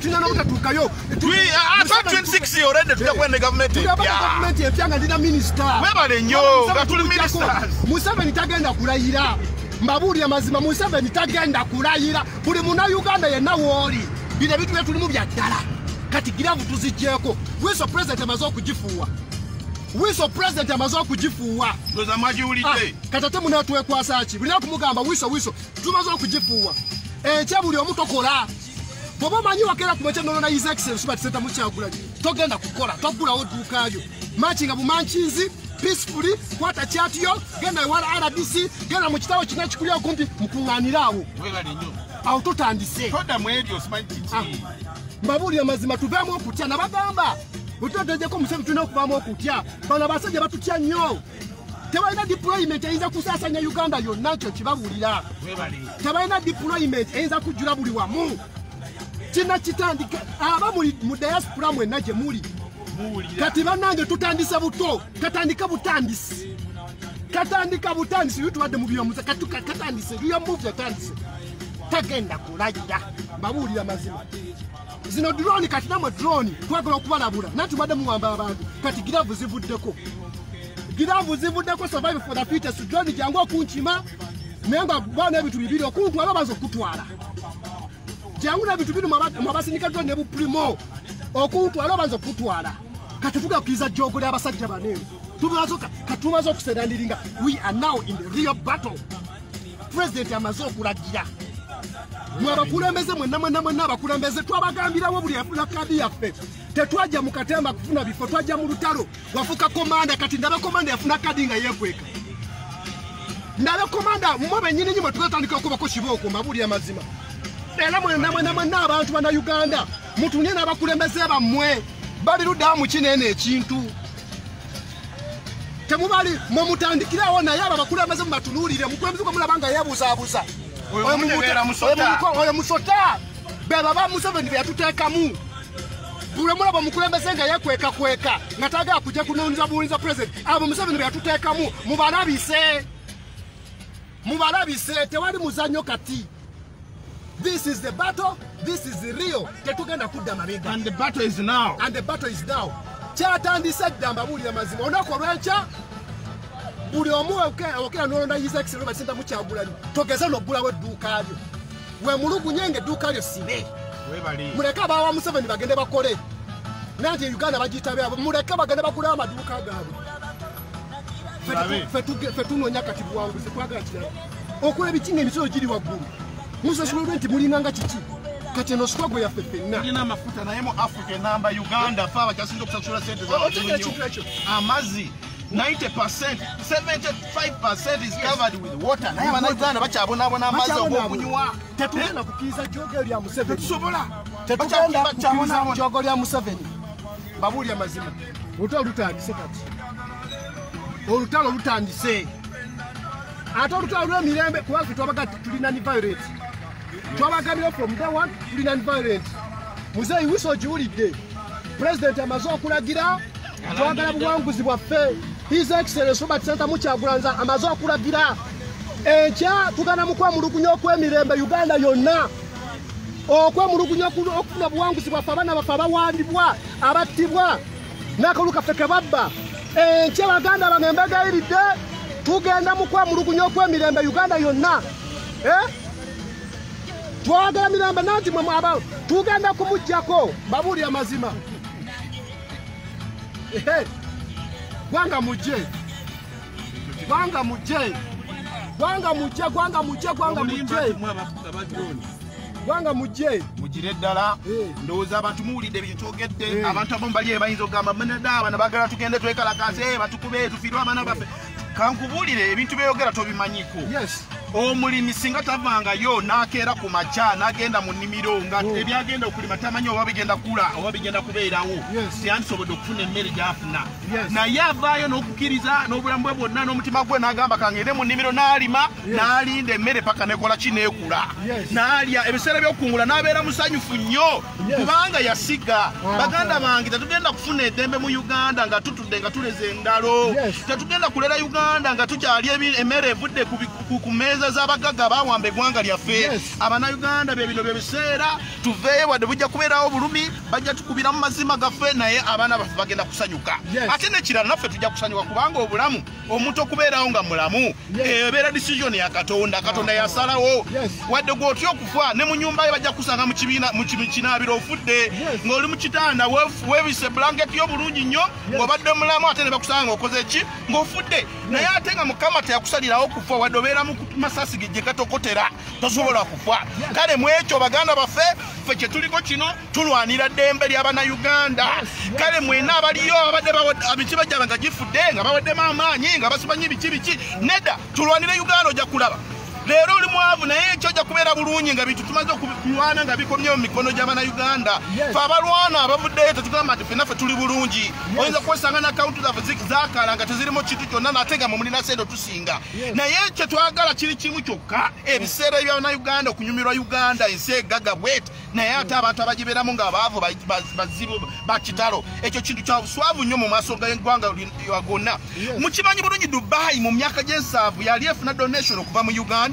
tulina n'obutatuukayo
2026 already tutakwenda government
empya nga ndina minisita
webale nnyo nga tuli ministers
Museveni tagenda kulayira mbabuulira mazima Museveni tagenda kulayira buli muna Uganda yenna wooli bino ebintu bye tulimu bya ddala kati giravu tuzigyeko wiso president amaze okugifuuwa
ndoza mwagiwulidde
kati ate muna twekwasa ki bulina kumugamba wiso tumaze okugifuuwa enkya buli omu tokola bw'oba omanyi wakeera ku makya nolona his excellence bati senta mukyagulaki togenda kukola togulawo dduukayo manchinga bumanchizi peacefully kwata kyatiyo genda ewala RDC genda mu kitabo kina kikulya okumpi mukuŋŋaaniraawo awo tutandise
toddamu ebyo simanyi kiti
mbabuulira mazima tuveemu okutya nabagamba bwetutegeko Museveni tulina okuvaamu okutya bano abasajja batutya nnyo tebalina deployment eyinza kusaasanya Uganda yonna nkyo kibabuulira tebalina deployment eyinza kujjula buli wamu kina kitandika aba mu diaspora mwenna gye muli kati bannange tutandise buto katandika butandisi yutwadde mu byomuze katandise byo move yatandise tagenda kulayira babuulira mazima zino drone kati namwe drone twagala okubalabula nanti badde muwamba abantu kati giravu zivuddeko survive for the fittest drone jangu okunkima naye nga bwana ebintu bibiri okuntwala baza okutwala jangu n'ebintu biri mwabasindika drone ne buprimo okuntwala baza okutwala kati tugakkiriza jogole abasajja bane tumaze okuserandiringa we are now in the real battle president amaze okulagira mwabakulembeze mwenna abakulembeze twabagambirawo buli yafuna kadi yaffe tetwajja mu katemba kufuna bifo twajja mu lutalo wafuka komanda kati ndaba komanda yafuna kadi nga yekweka ndaba komanda mmwe bennyini nyimwe twatandika okubako kibooko mbabuli amazima era mwenna abantu bana Uganda mutunye n'abakulembeze bammwe bali luddawo mu kinene ekintu temubali mumutandikirawo naye abo bakulembeze mubatunuulire mukulembeze gwe mulaba nga yeebuzaabuza oyo musota beba ba Museveni be yatuteekamu buli mulaba mukulembeze nga yekweka nga tagala kujja kunoonyeza buwuliza president abo Museveni be yatuteekamu mubalabise tewali muzannyo kati. This is the battle, this is the real. Tetugenda kudda mabega.
And the battle is now.
Kyatandise ddamba buli amazima onako lwenca buli omu okera nolonda His Excellency Basinda Mukyagulani togeza n'oggulawo edduuka lyo we mulugunye ng'edduuka lyo sibe muleke abawa Museveni bagende bakole nanti Uganda bagiyitabe abo muleke bagende bakulawo amaduuka gaabwe fe tunoonya kati buwanguzi twagala kirala okola ebikinga emisolo giri waggulu musasulwa nti mulinganga kiki kati eno sitwago yaffe ffenna
tulina amafuta naye mu Africa enamba Uganda fe abakyasinza okusasula sente z'abantu amazzi 90%, 75% is covered with water. Naye Abannayuganda bakyabonaabona amazzi og'okunywa.
Tetugenda kukkiriza jjogo lya Museveni.
Tetusobola.
Tetugenda kukkiriza jjogo lya Museveni. Babuulya mazima. Olutalo lutandise kati. Olutalo lutandise. Ate olutalo lw'emirembe kubanga twabaga tulina ni violent. Twabaganira from day one tulina ni violent. Muzeeyi wiso ogiwulidde. President amaze okulagira twagala buwanguzi bwaffe. His Excellency Basinda Mukyagulani amaze okulagira enkya tugana mu kwemulugunya okw'emirembe Uganda yonna okwemulugunya okufuna buwanguzi bwaffe abaana baffe abawandibwa abattibwa n'akalulu kaffe ke babba enkya baganda bano embegayiridde tugenda mu kwemulugunya okw'emirembe Uganda yonna twagala mirembe nanti mwe tugenda kumuggyako babuulya amazima Gwanga muje
mugire ddala ndowooza abantu muwulidde byetwogedde abantu abo bali bayinza okugamba meneda bana bagala tugende twekalakase batukube tufiirwe abaana baffe kankubuulire ebintu byeyogera tobimanyiko omulimi singa tavangayo n'akeera ku makya n'agenda mu nnimiro nga ebyagenda okulima tamanyi oba bigenda kula oba bigenda kubeerawo teyandisobodde okufuna emmere gy'afuna naye avaayo n'okukkiriza n'obulamu bwe bwonna n'omutima gwe n'agamba kangende mu nnimiro n'alima n'alinda emmere paka nekola ki n'ekula n'alya ebiseera by'okukungula n'abeera musanyufu nnyo kubanga yasiga baganda bange tetugenda kufuna eddembe mu Uganda nga tutudde nga tuleze engalo tetugenda kulera Uganda nga tukyalya emmere evudde ku mmeeza z'abagagga bawamba eggwanga lyaffe Abannayuganda bino bye biseera tuveeyo wadde bujja kubeerawo bulumi bajja tukubiramu mazima gaffe naye abaana baffe bagenda kusanyuka ate nekirala naffe tujja kusanyuka kubanga obulamu omuntu okubeerawo nga mulamu ebeera decision ya Katonda yasalawo wadde gw'otya okufa ne mu nyumba ye bajja kusanga mu kinaabiro ofudde ng'oli mu kitanda weebise blanketi y'obulungi nnyo ng'obadde mulamu ate ne bakusanga ng'okoze ki ng'ofudde naye ate nga Mukama teyakusalirawo kufa wadde obeera mu masasi gye gatokotera tosobola kufa kale mu ekyo baganda baffe ffe kye tuliko kino tulwanira ddembe ly'Abannayuganda kale mwena abaliyo abadde emitima gyabwe nga gifudde nga baweddemu amaanyi nga basimanyi biki nedda tulwanire Uganda ojja kulaba leero oli mwavu naye ekyo ojja kubeera bulungi nga bintu tumaze okulwana nga bikomyewo mu mikono gy'Abannayuganda fe abalwana abavuddeyo tetugamba nti ffenaffe tuli bulungi oyinza kwesanga n'akawunti zaffe zaakala nga tezirimu kintu kyonna nate nga mumulina sente tusinga naye kye twagala kiri kimu kyokka ebiseera eby'Abannayuganda okunyumirwa Uganda ensi egagga bweti naye ate abantu abagibeeramu ng'abaavu bazibu bakitalo ekyo kintu kya buswavu nnyo mu maaso g'eggwanga gonna mukimanyi bulungi Dubai mu myaka gy'ensanvu yali efuna donation okuva mu Uganda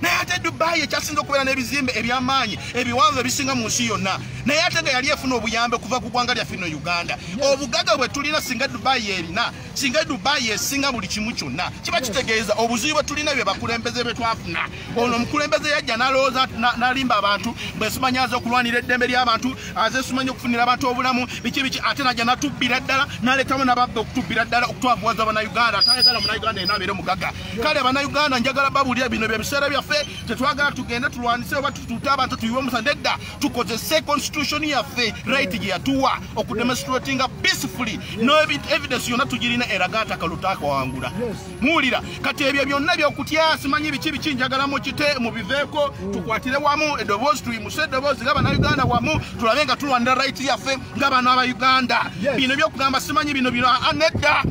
naye ate Dubai ekyasinza okubeera n'ebizimbe eby'amaanyi ebiwanvu ebisinga mu nsi yonna naye ate nga yali efuna obuyambe okuva ku ggwanga lyaffe no Uganda obugagga bwe tulina singa Dubai erina singa Dubai esinga buli kimu kyonna kiba kitegeeza obuzibu bwe tulina bye bakulembeze bwe twafuna ono omukulembeze yajja n'alowooza n'alimba abantu bwesimanye aze okulwanira eddembe ly'abantu aze simanye okufunira abantu obulamu biki ate najja natubbira ddala n'aleetamu n'ababba okutubbira ddala okutwavuwaza Abannayuganda ate ayagala Munnayuganda yenna abeere mugagga kale Abannayuganda njagala babuulira bino bye biseera byaffe yaffe tetwagala tugende tulwanise oba tutuute abantu tuyiwe omusandedda tukozese constitution yaffe right gye yatuwa okudemonstratinga peacefully no evidence yonna tugirina eraga atakaluta akawangula muwulira kati ebyo byonna byokutya simanyi biki njagala mukite mubiveeko tukwatire wamu eddoboozi tuyimuse eddoboozi nga bannayuganda wamu tulabe nga tulwanira right yaffe nga bano abayuganda bino byokugamba simanyi bino nedda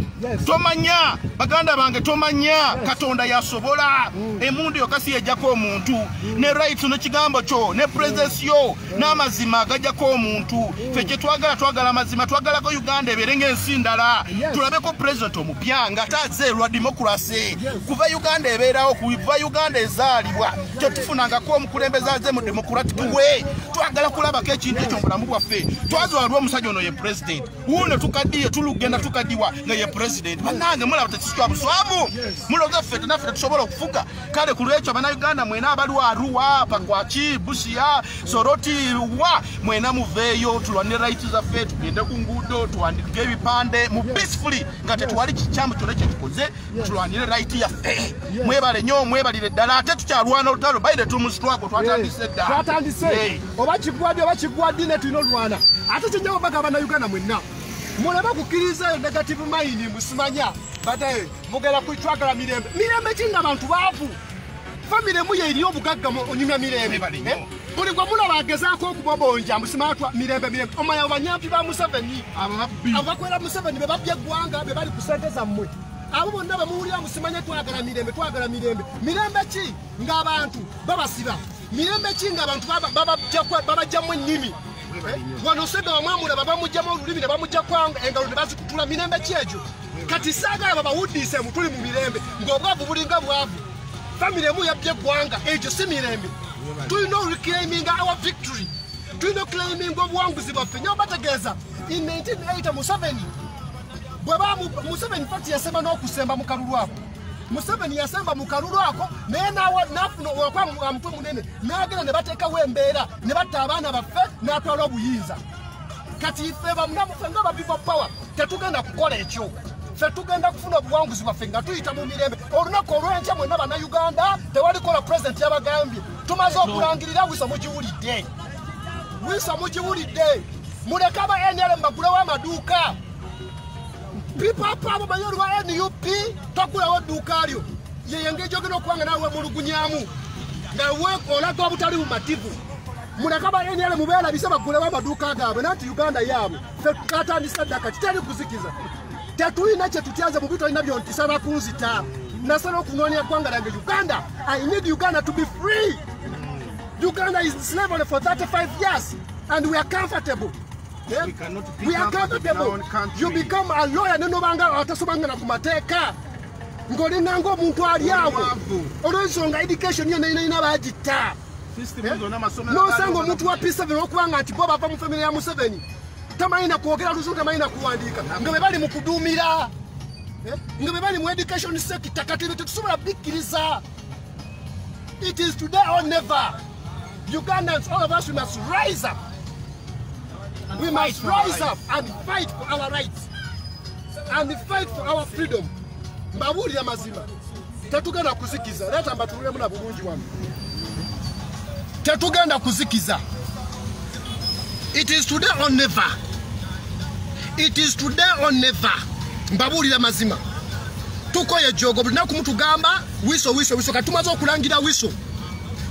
tomanya baganda bange tomanya katonda yasobola emundu yokasi yejjako omuntu ne right nekigambo kyo ne presence yo n'amazima gajjako omuntu ffe kye twagala amazima twagalako uganda ebeere ng'ensi ndala tulabeko president omupya nga tazeerwa demokrasi kuva uganda ebeerawo kuva uganda ezaalibwa tetufunangako omukulembeze aze mu democratic way twagala kulabako ekintu ekyo mubulamu bwaffe twazwalwa omusajja ono ye president wuno tukaddiye tulugenda tukaddiwa nga ye president bannange mulaba tekisitwa buswavu mulowooza ffe tenaffe tetusobola okufuga kale ku lwekyo bannayuganda mwena abaliwo Arua Pakwaki Busia Soroti wa mwena muveeyo tulwanire right zaffe tugende ku nguudo tuwandike ebipande mu peacefully nga tetuwali kikyamu kyonna kye tukoze tulwanire right yaffe mwebale nnyo mwebalire ddala ate tukyalwana olutalo bayire tumusitwako twatandise dda
oba kigwadde oba kigwadde ne tulina olwana ate kijjawo baga bannayuganda mwenna muleme kukkiriza negative mind musimanya bate mugera kwitwagala mirembe kinga abantu baavu famire mu yeriyo obugagga onyumya mirembe buli gwe mulaba agezaako okubobonja musimatwa mirembe omanya abanyampi ba Museveni abakwera Museveni be babye eggwanga be bali ku ssente zammwe abo bonna bamuwulira musimanye twagala mirembe ki ng'abantu babasiba mirembe ki ng'abantu babajjamu ennimi wano sebe bamwamula babamugjamu olulimi ne bamugja kwanga engalo ne bazikutula mirembe ki egyo kati saagala babawuddise mutuli mu mirembe ng'obwavu bulinga bwavu famire mu yabye eggwanga egyo si mirembe tulina reclaiming our victory tulina claiming obuwanguzi bwaffe nyo bategeeza in 1980 Museveni pati yasemba n'okusemba mu kalulu ako Museveni yasemba mu kalulu ako naye nafuna okwa mutwe munene n'agenda ne bateekawo embeera ne batta abaana baffe n'atwala obuyinza kati ffe bamunamufe nga ba people power tetugenda kukola ekyo ffe tugenda kufuna obuwanguzi bwaffe nga tuyita mu mirembe olunaku olw'enkya mwenna bannayuganda tewalikola pulezidenti yabagambye tumaze okulangirira wiso mugiwulidde muleke aba NRM bagulewo amaduuka Papa bayo lwa NUP takulawo duka lyo yeyenge jogeno kwanga nawe mulugunyamu nawe olaga obutali bumativu mulakaba NRM mubera bisaba kulewa maduka gabe nati Uganda yabo katandisa daka kitali kuzikiza tetulina kye tutyaze mu bito inabyo ntisaba kunzita nasala okunoonya kwanga lange Uganda. I need Uganda to be free. Uganda is slavery for 35 years and we are comfortable. Yeah? We are comfortable. You become a lawyer no banga atasubanga na kumateka. Ngolinga ngo muntu ali awo. Olwensonga education yo ina bajita. No sango muntu wa P7 okubanga ati boba pa mu family ya Museveni. Tamaina kuogera luzo tamaina kuandika. Ngabe bali mu kudumira. Ngabe bali mu education sector kati tusobola bikiriza. It is today or never. Ugandans, all of us, we must rise up. We must rise up and fight for our rights and fight for our freedom. Mbabuli ya mazima. Tetugenda kuzikiza. Leta mbatulule muna bulungi wanu. Tetugenda kuzikiza. It is today or never. It is today or never. Mbabuli ya mazima. Tuko ye jogo bulina kumutugamba wiso katumaze okulangira wiso.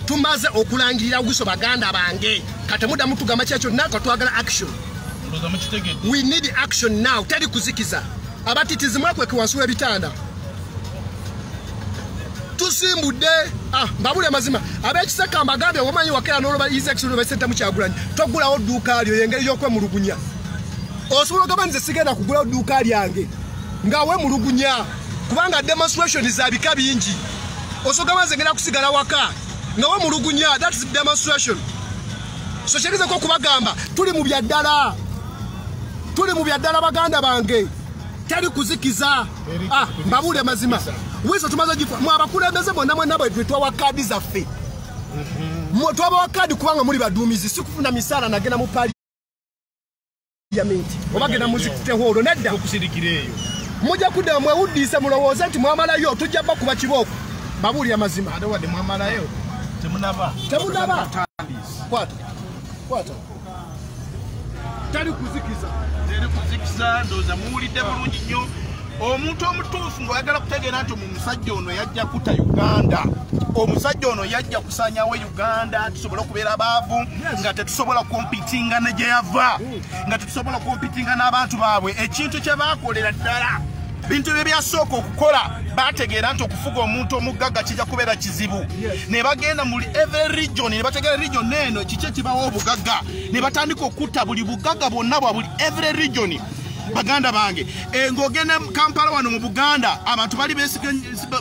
Tumaze okulangirira wiso baganda bange. Kati muda mutugamba kyakyo nako twagala action. We need action now. Teri kuzikiza. Abatitizimwa kwe kiwansuwe bitanda. Tusimbude mbabuli amazima abekiseka amagambye womanyi wakera n'oloba isection no center mu kyagulani togula oduka lyo yengeri yokwe mulugunya osobola gabanze sigenda kugula oduka lyange ngawe mulugunya kubanga demonstration zabika bingi osobola gabanze ngenda kusigala waka ngawe mulugunya. That is demonstration. So kyerize ko kubagamba tuli mu byaddala baganda bange teri kuzikiza. Mbabule mazima wiso tumaze gifu mu abakulembeze bonna mwe nabo etwa wakadi zaffe mu twaba wakadi kubanga muri badumizi sikufuna misala nagenda mu parliament obagenda muzikite horo nedda okusidikireyo mujja kudda mwe udise mulowoze nti mwamala yo tujja bakuba kiboko babuli amazima
ate wadde mwamalayo temunaba
kwata tali
kuzikiza ndowooza muwulidde bulungi nnyo omuntu omutuufu ng'oyagala kutegeera nti omusajja ono yajja kuta Uganda omusajja ono yajja kusanyawo Uganda tusobola okubeera baavu nga tetusobola kompitinga ne gye yava nga tetusobola kompitinga n'abantu baabwe ekintu kye baakolera ddala bintu bye byasooka okukola bategeera nti okufuga omuntu omugagga kijja kubeera kizibu ne bagenda mu every region ne bategeera region eno kiki ekibawa obugagga ne batandika okutta buli bugagga bwonna bwa buli every region baganda bange ng'ogenda Kampala wano mu Buganda abantu bali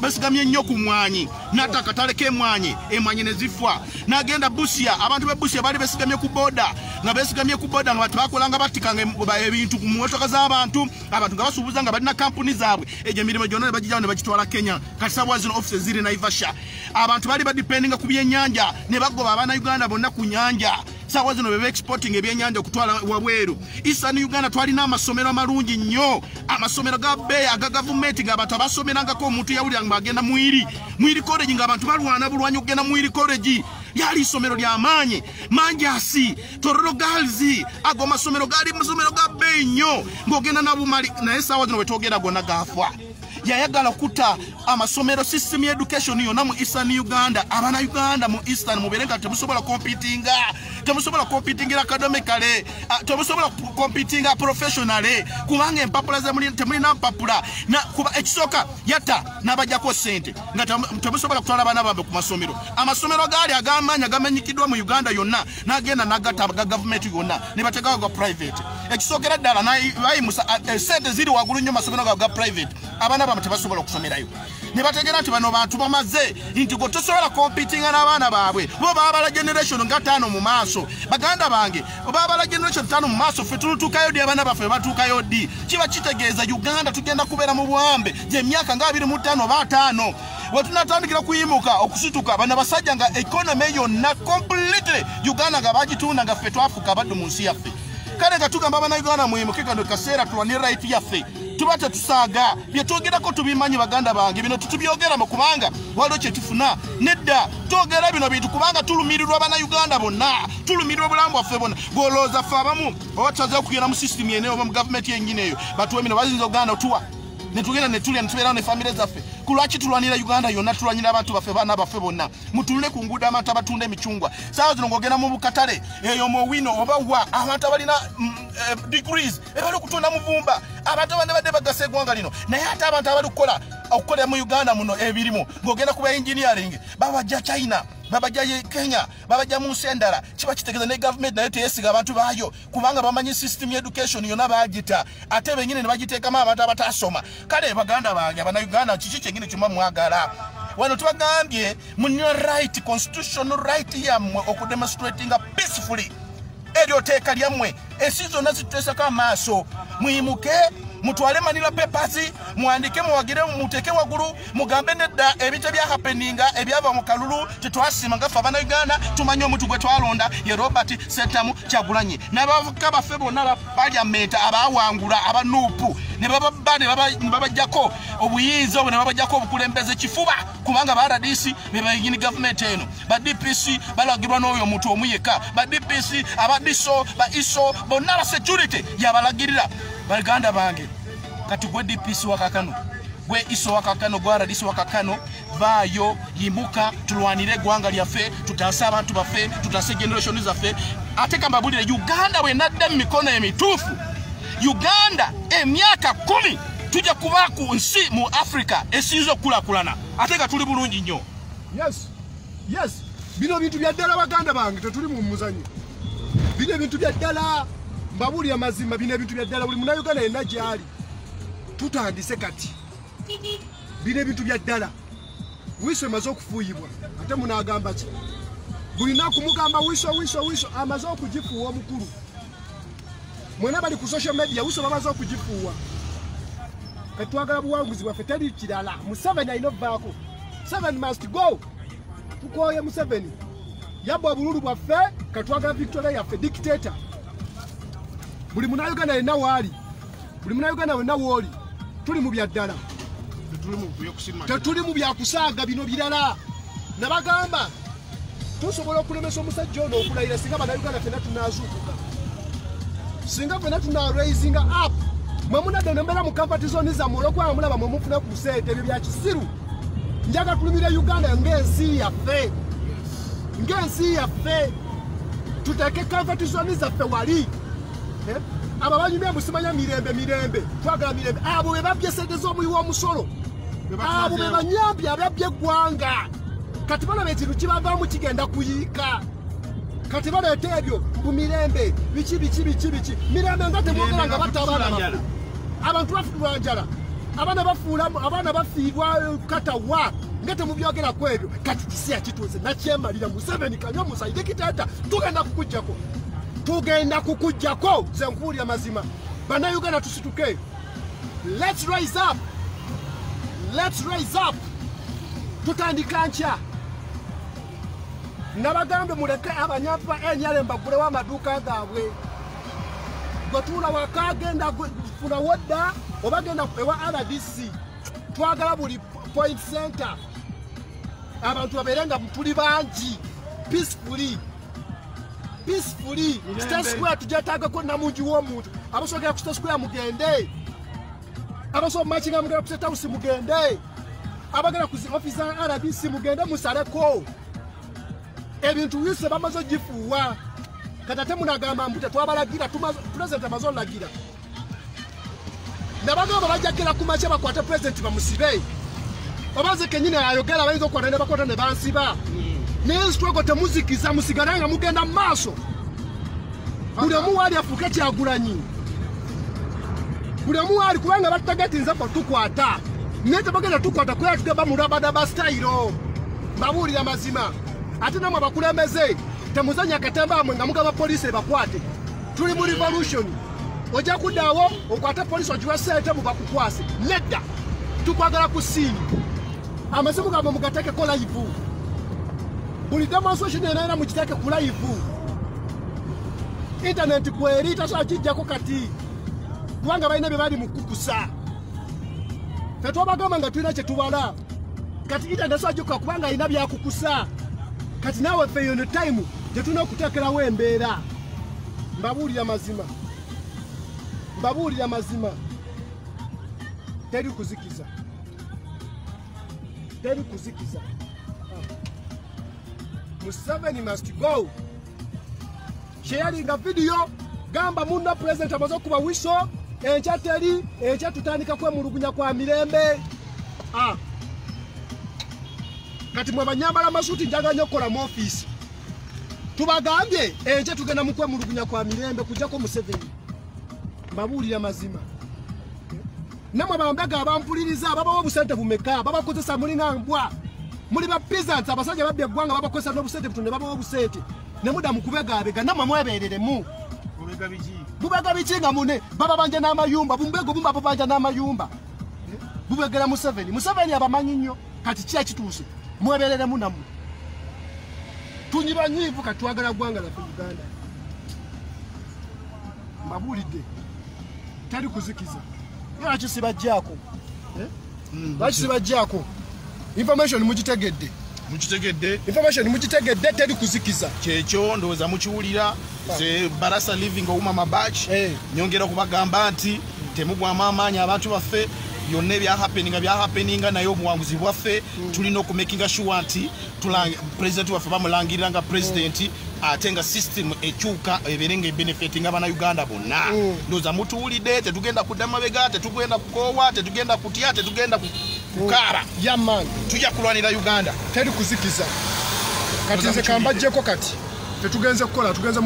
besigamye nnyo ku mwanyi n'atta akatale k'emwanyi emwanyi ne zifwa n'agenda Busia abantu b'e Busia bali besigamye ku boda nga besigamye ku boda nga bakolanga battikanga ebintu ku mmotoka z'abantu abantu nga basuubuza nga balina kampuni zaabwe egyo emirimu gyonna ne bagijjawo ne bagitwala Kenya kati saabwa zino offices ziri Naivasha abantu bali badipendinga ku byennyanja ne bagoba abaana Uganda bonna ku nyanja sawa zino bebe exporting ebyennyanja okutwala wabweru Eastern Uganda twalina amasomero amalungi nnyo amasomero ga beya aga gavumenti nga abantu abasomerangako omuntu yawulira nga agenda mwiri college nga abantu balwana bulwanyi okugenda mwiri college yali isomero ly'amaanyi Manjasi Tororo Girls ago masomero gali masomero ga beyi nnyo ng'ogenda nabumali naye sawa zino wetwogera gonna gaafwa yayagala kuta amasomero system education yonna mu Eastern Uganda abana Uganda mu Eastern muberenga temusobola competing academically temusobola competing professionally kubanga empapula za temulina mpapula na kuba ekisoka yata nabajjako sente nga temusobola kutwala abana bambe ku masomero amasomero gali agamanya gamenyikidwa mu Uganda yonna nagenda nagata government yonna ne bategawo ga private ekisokera ddala bayimusa sente ziri wagulu nnyo masomero ga private abana bamwe tebasobola okusomerayo ne bategeera nti bano bantu bamaze nti go tosobola competinga n'abaana baabwe bo baabala generation nga 5 mu maaso baganda bange baabala generation 5 mu maaso ffe tulutuukayo ddi abaana baffe batuukayo ddi kiba kitegeeza Uganda tugenda kubeera mu buwambe gy'emyaka nga 25 oba 5 wetunatandikira kuyimuka okusituka bana basajja nga economy yonna completely Uganda nga bagitunda nga ffe twafuka baddu mu nsi yaffe kale nga tugamba abana Uganda muyimuke kano kaseera tulwane right yaffe tubate tusaaga byetwogerako tubimanyi baganda bange bino tutubyogera mu kubanga waliwo kye tufuna nedda twogera bino bintu kubanga tulumirirwa abana Uganda bonna tulumirirwa obulamu bwaffe bonna golooza ffe abamu oba tusaze okugenda mu system yeneyo oba mu gavumenti yennyini eyo batuwe bino bazinza Uganda otuwa netugenda netulya netubeerawo ne famire zaffe kulwaki tulwanira Uganda yonna tulwanira abantu baffe baana baffe bonna mutulule ku nguudo abantu abatunda emicungwa saawa zino ng'ogenda mu bukatale eyo mu wino oba wa abantu abalina degrees ebali okutunda muvumba abantu abandi badde bagasa eggwanga lino naye ate abantu abali okukolera mu Uganda muno ebirimu ng'ogenda kuba engineering babajja China babajja Kenya babajja mu nsi endala kiba kitegeeza ne government nayo teyesiga abantu baayo kubanga bamanyi system education yonna baagita ate bennyini ne bagiteekamu abantu abatasoma kale baganda bange abana Uganda kiki kyengini kyuma mwagala wano tubagambye munyo right constitutional right yammwe okudemonstratinga peacefully eryo teeka lyammwe ensi zonna zituteesako amaaso muyimuke mutwale manila papers muandike muwagire muteke wagulu mugambe nedda ebite bya happeninga ebyava mu kalulu tetwasima ngafa abana Uganda tumanye omuntu gwe twalonda ye Robert Sentamu Kyagulanyi n'abavuka baffe bonna ba parliament abawangula abanupu ne babajjako obuyinza obwo ne babajjako obukulembeze kifuba kubanga ba RDC be bayini government eno ba DPC balagirwa n'oyo omuntu omuyeka ba DPC abadiso ba ISO bonna ba security yabalagirira baganda bange kati gwe DPC wakakano gwe ISO wakakano gwa RDC wakakano vayo yimuka tulwanire gwanga lyaffe tutasa abantu baffe tutase generation zaffe ate kamba bulire Uganda we nadda mikono emituufu Uganda emyaka 10 tujja kuba ku nsi mu Africa esinzo kulakulana ate ka tuli bulungi nnyo
yes bino bintu bya ddala baganda bange tetuli mu muzanyo bino bintu bya ddala mbabuli amazima bino bintu bya ddala buli muna Uganda yenna gyali tutandise kati bino bintu bya ddala wiso emaze okufuuyibwa ate munagamba ki buli naku mugamba wiso amaze okugifuuwa omukulu mwena bali ku social media wiso bamaze okugifuuwa kati twagala buwanguzi bwaffe teri kirala Museveni alina ovaako 7 must go tukoye Museveni yabba obululu bwaffe katwagala Victoria yaffe dictator buli muna Uganda yenna waali buli muna Uganda wenna wooli tuli mu bya ddala tetuli mu byakusaaga bino birala nabagamba tusobola okulemesa omusajja ono okulayira singa bannayuganda fena tunaazuukuka singa fena tunaraisinga up mwemunadde nembeera mu comfort zone zammwe olwokuba mulaba mwemufuna ku sente ebyo bya kisiru njaga tulumira uganda ng'ensi yaffe tuteeke comfort zone zaffe wali ababanyumya musimanya mirembe twagala mirembe abo be babbye sente z'omuyi w'omusolo abo be banyambi ababbye eggwanga kati balaba ekintu kibavaamu kigenda kuyiika kati baleeta ebyo mu mirembe biki mirembe nga temwogera nga batta abaana abantu bafuulwa njala abaana bafiirwa katawa nga temubyogera ku ebyo kati kiseera kituuze nakyemalira Museveni kanywa musayide kiteeta tugenda kukujjako nze nkuwulira mazima bannayuganda tusituke let's rise up tutandika nkya nabagambe muleke abanyampa enyale mbagulewo amaduuka gaabwe gwetuula waka genda funa wodda oba genda ewa RDC twagala buli point center abantu babeere nga tuli bangi peacefully State Square tujataagako namungi w'omuntu abasoogera ku State Square mugende abasobola machinga mugenda ku State House mugende abagenda ku office za RDC mugende musaleko ebintu bise bamaze gifuwa kati ate munagamba mbu tetwabalagira president amaze olagira nabagamba bajjakira ku makya bakwate president bamusibe obaze kenyine ayogera bayinza okukwata ne bakwata ne bansiba naye struggle temuzikiza musigala nga mugenda mu maaso buli omu waali afuuke Kyagulanyi buli omu waali kubanga batagatinza tukwata naye tebagenda tukwata kubera tugamba mulabada ba stayiro mbabuulira mazima ate namwe abakulembeze temuzanya akatemba amwe nga mugaba poliisi ebakwate tuli mu revolution ojja kuddaawo okwate poliisi ogiwa ssente mubakukwase nedda tukwagala ku siini amasimu gamwe mugateekeko live buli demonstration era mukiteeke ku live internet kweri tasobola kijjako kati kubanga balina bye bali mu kukusa ffe twabagamba nga tulina kye tubala kati internet sobola gikuka kubanga alina byakukusa kati naawe ffe yono time gyetulina okuteekerawo embeera mbabuulira mazima teri kuzikiza Museveni must go. Sharing a video. Gamba munda president amaze okuba wiso. Encha teri. Encha tutandika kwe mulugunya kwa mirembe. Kati mwe banyambala masuti njaga nyokola mu office. Tubagambye encha tugenda mukwe mulugunya kwa mirembe kujjako Museveni. Mbabuulira mazima. Namwe bambaga abampuliriza ababawo busente bumeka babakozesa mulinga mbwa. Muli ba peasants abasajja babye gwanga babakozesa n'obusente butonde babawo busente ne muda mukubegabega namwe mwebereremu bubega biki nga mune baba banje n'amayumba bumbego bumba babanja n'amayumba bubegera Museveni abamanyi nnyo kati kya kituuse mwebereremu namwe tunyibanyivu katwagala gwanga la Uganda mabulidde tali kuzikiza yakisibajjako bakisibajjako information mugitegedde teri kuzikiza
kyekyo ndowooza mukiwulira ze Barasa Living Ouma Mabach nyongera okubagamba nti temugwamu amaanyi abantu baffe byonna ebyahapeninga naye obuwanguzi bwaffe tulina okumakinga sure nti president waffe bamulangirira nga president ate nga system ekyuka ebeere nga ebenefiting abannayuganda bonna ndowooza mutuwulidde tetugenda kudda mabega tetugenda kukoowa tetugenda kutya tetugenda kukaara tujja kulwanira Uganda
teri kuzikiza kati nze kambajjeko kati tetugenze kukola tugenze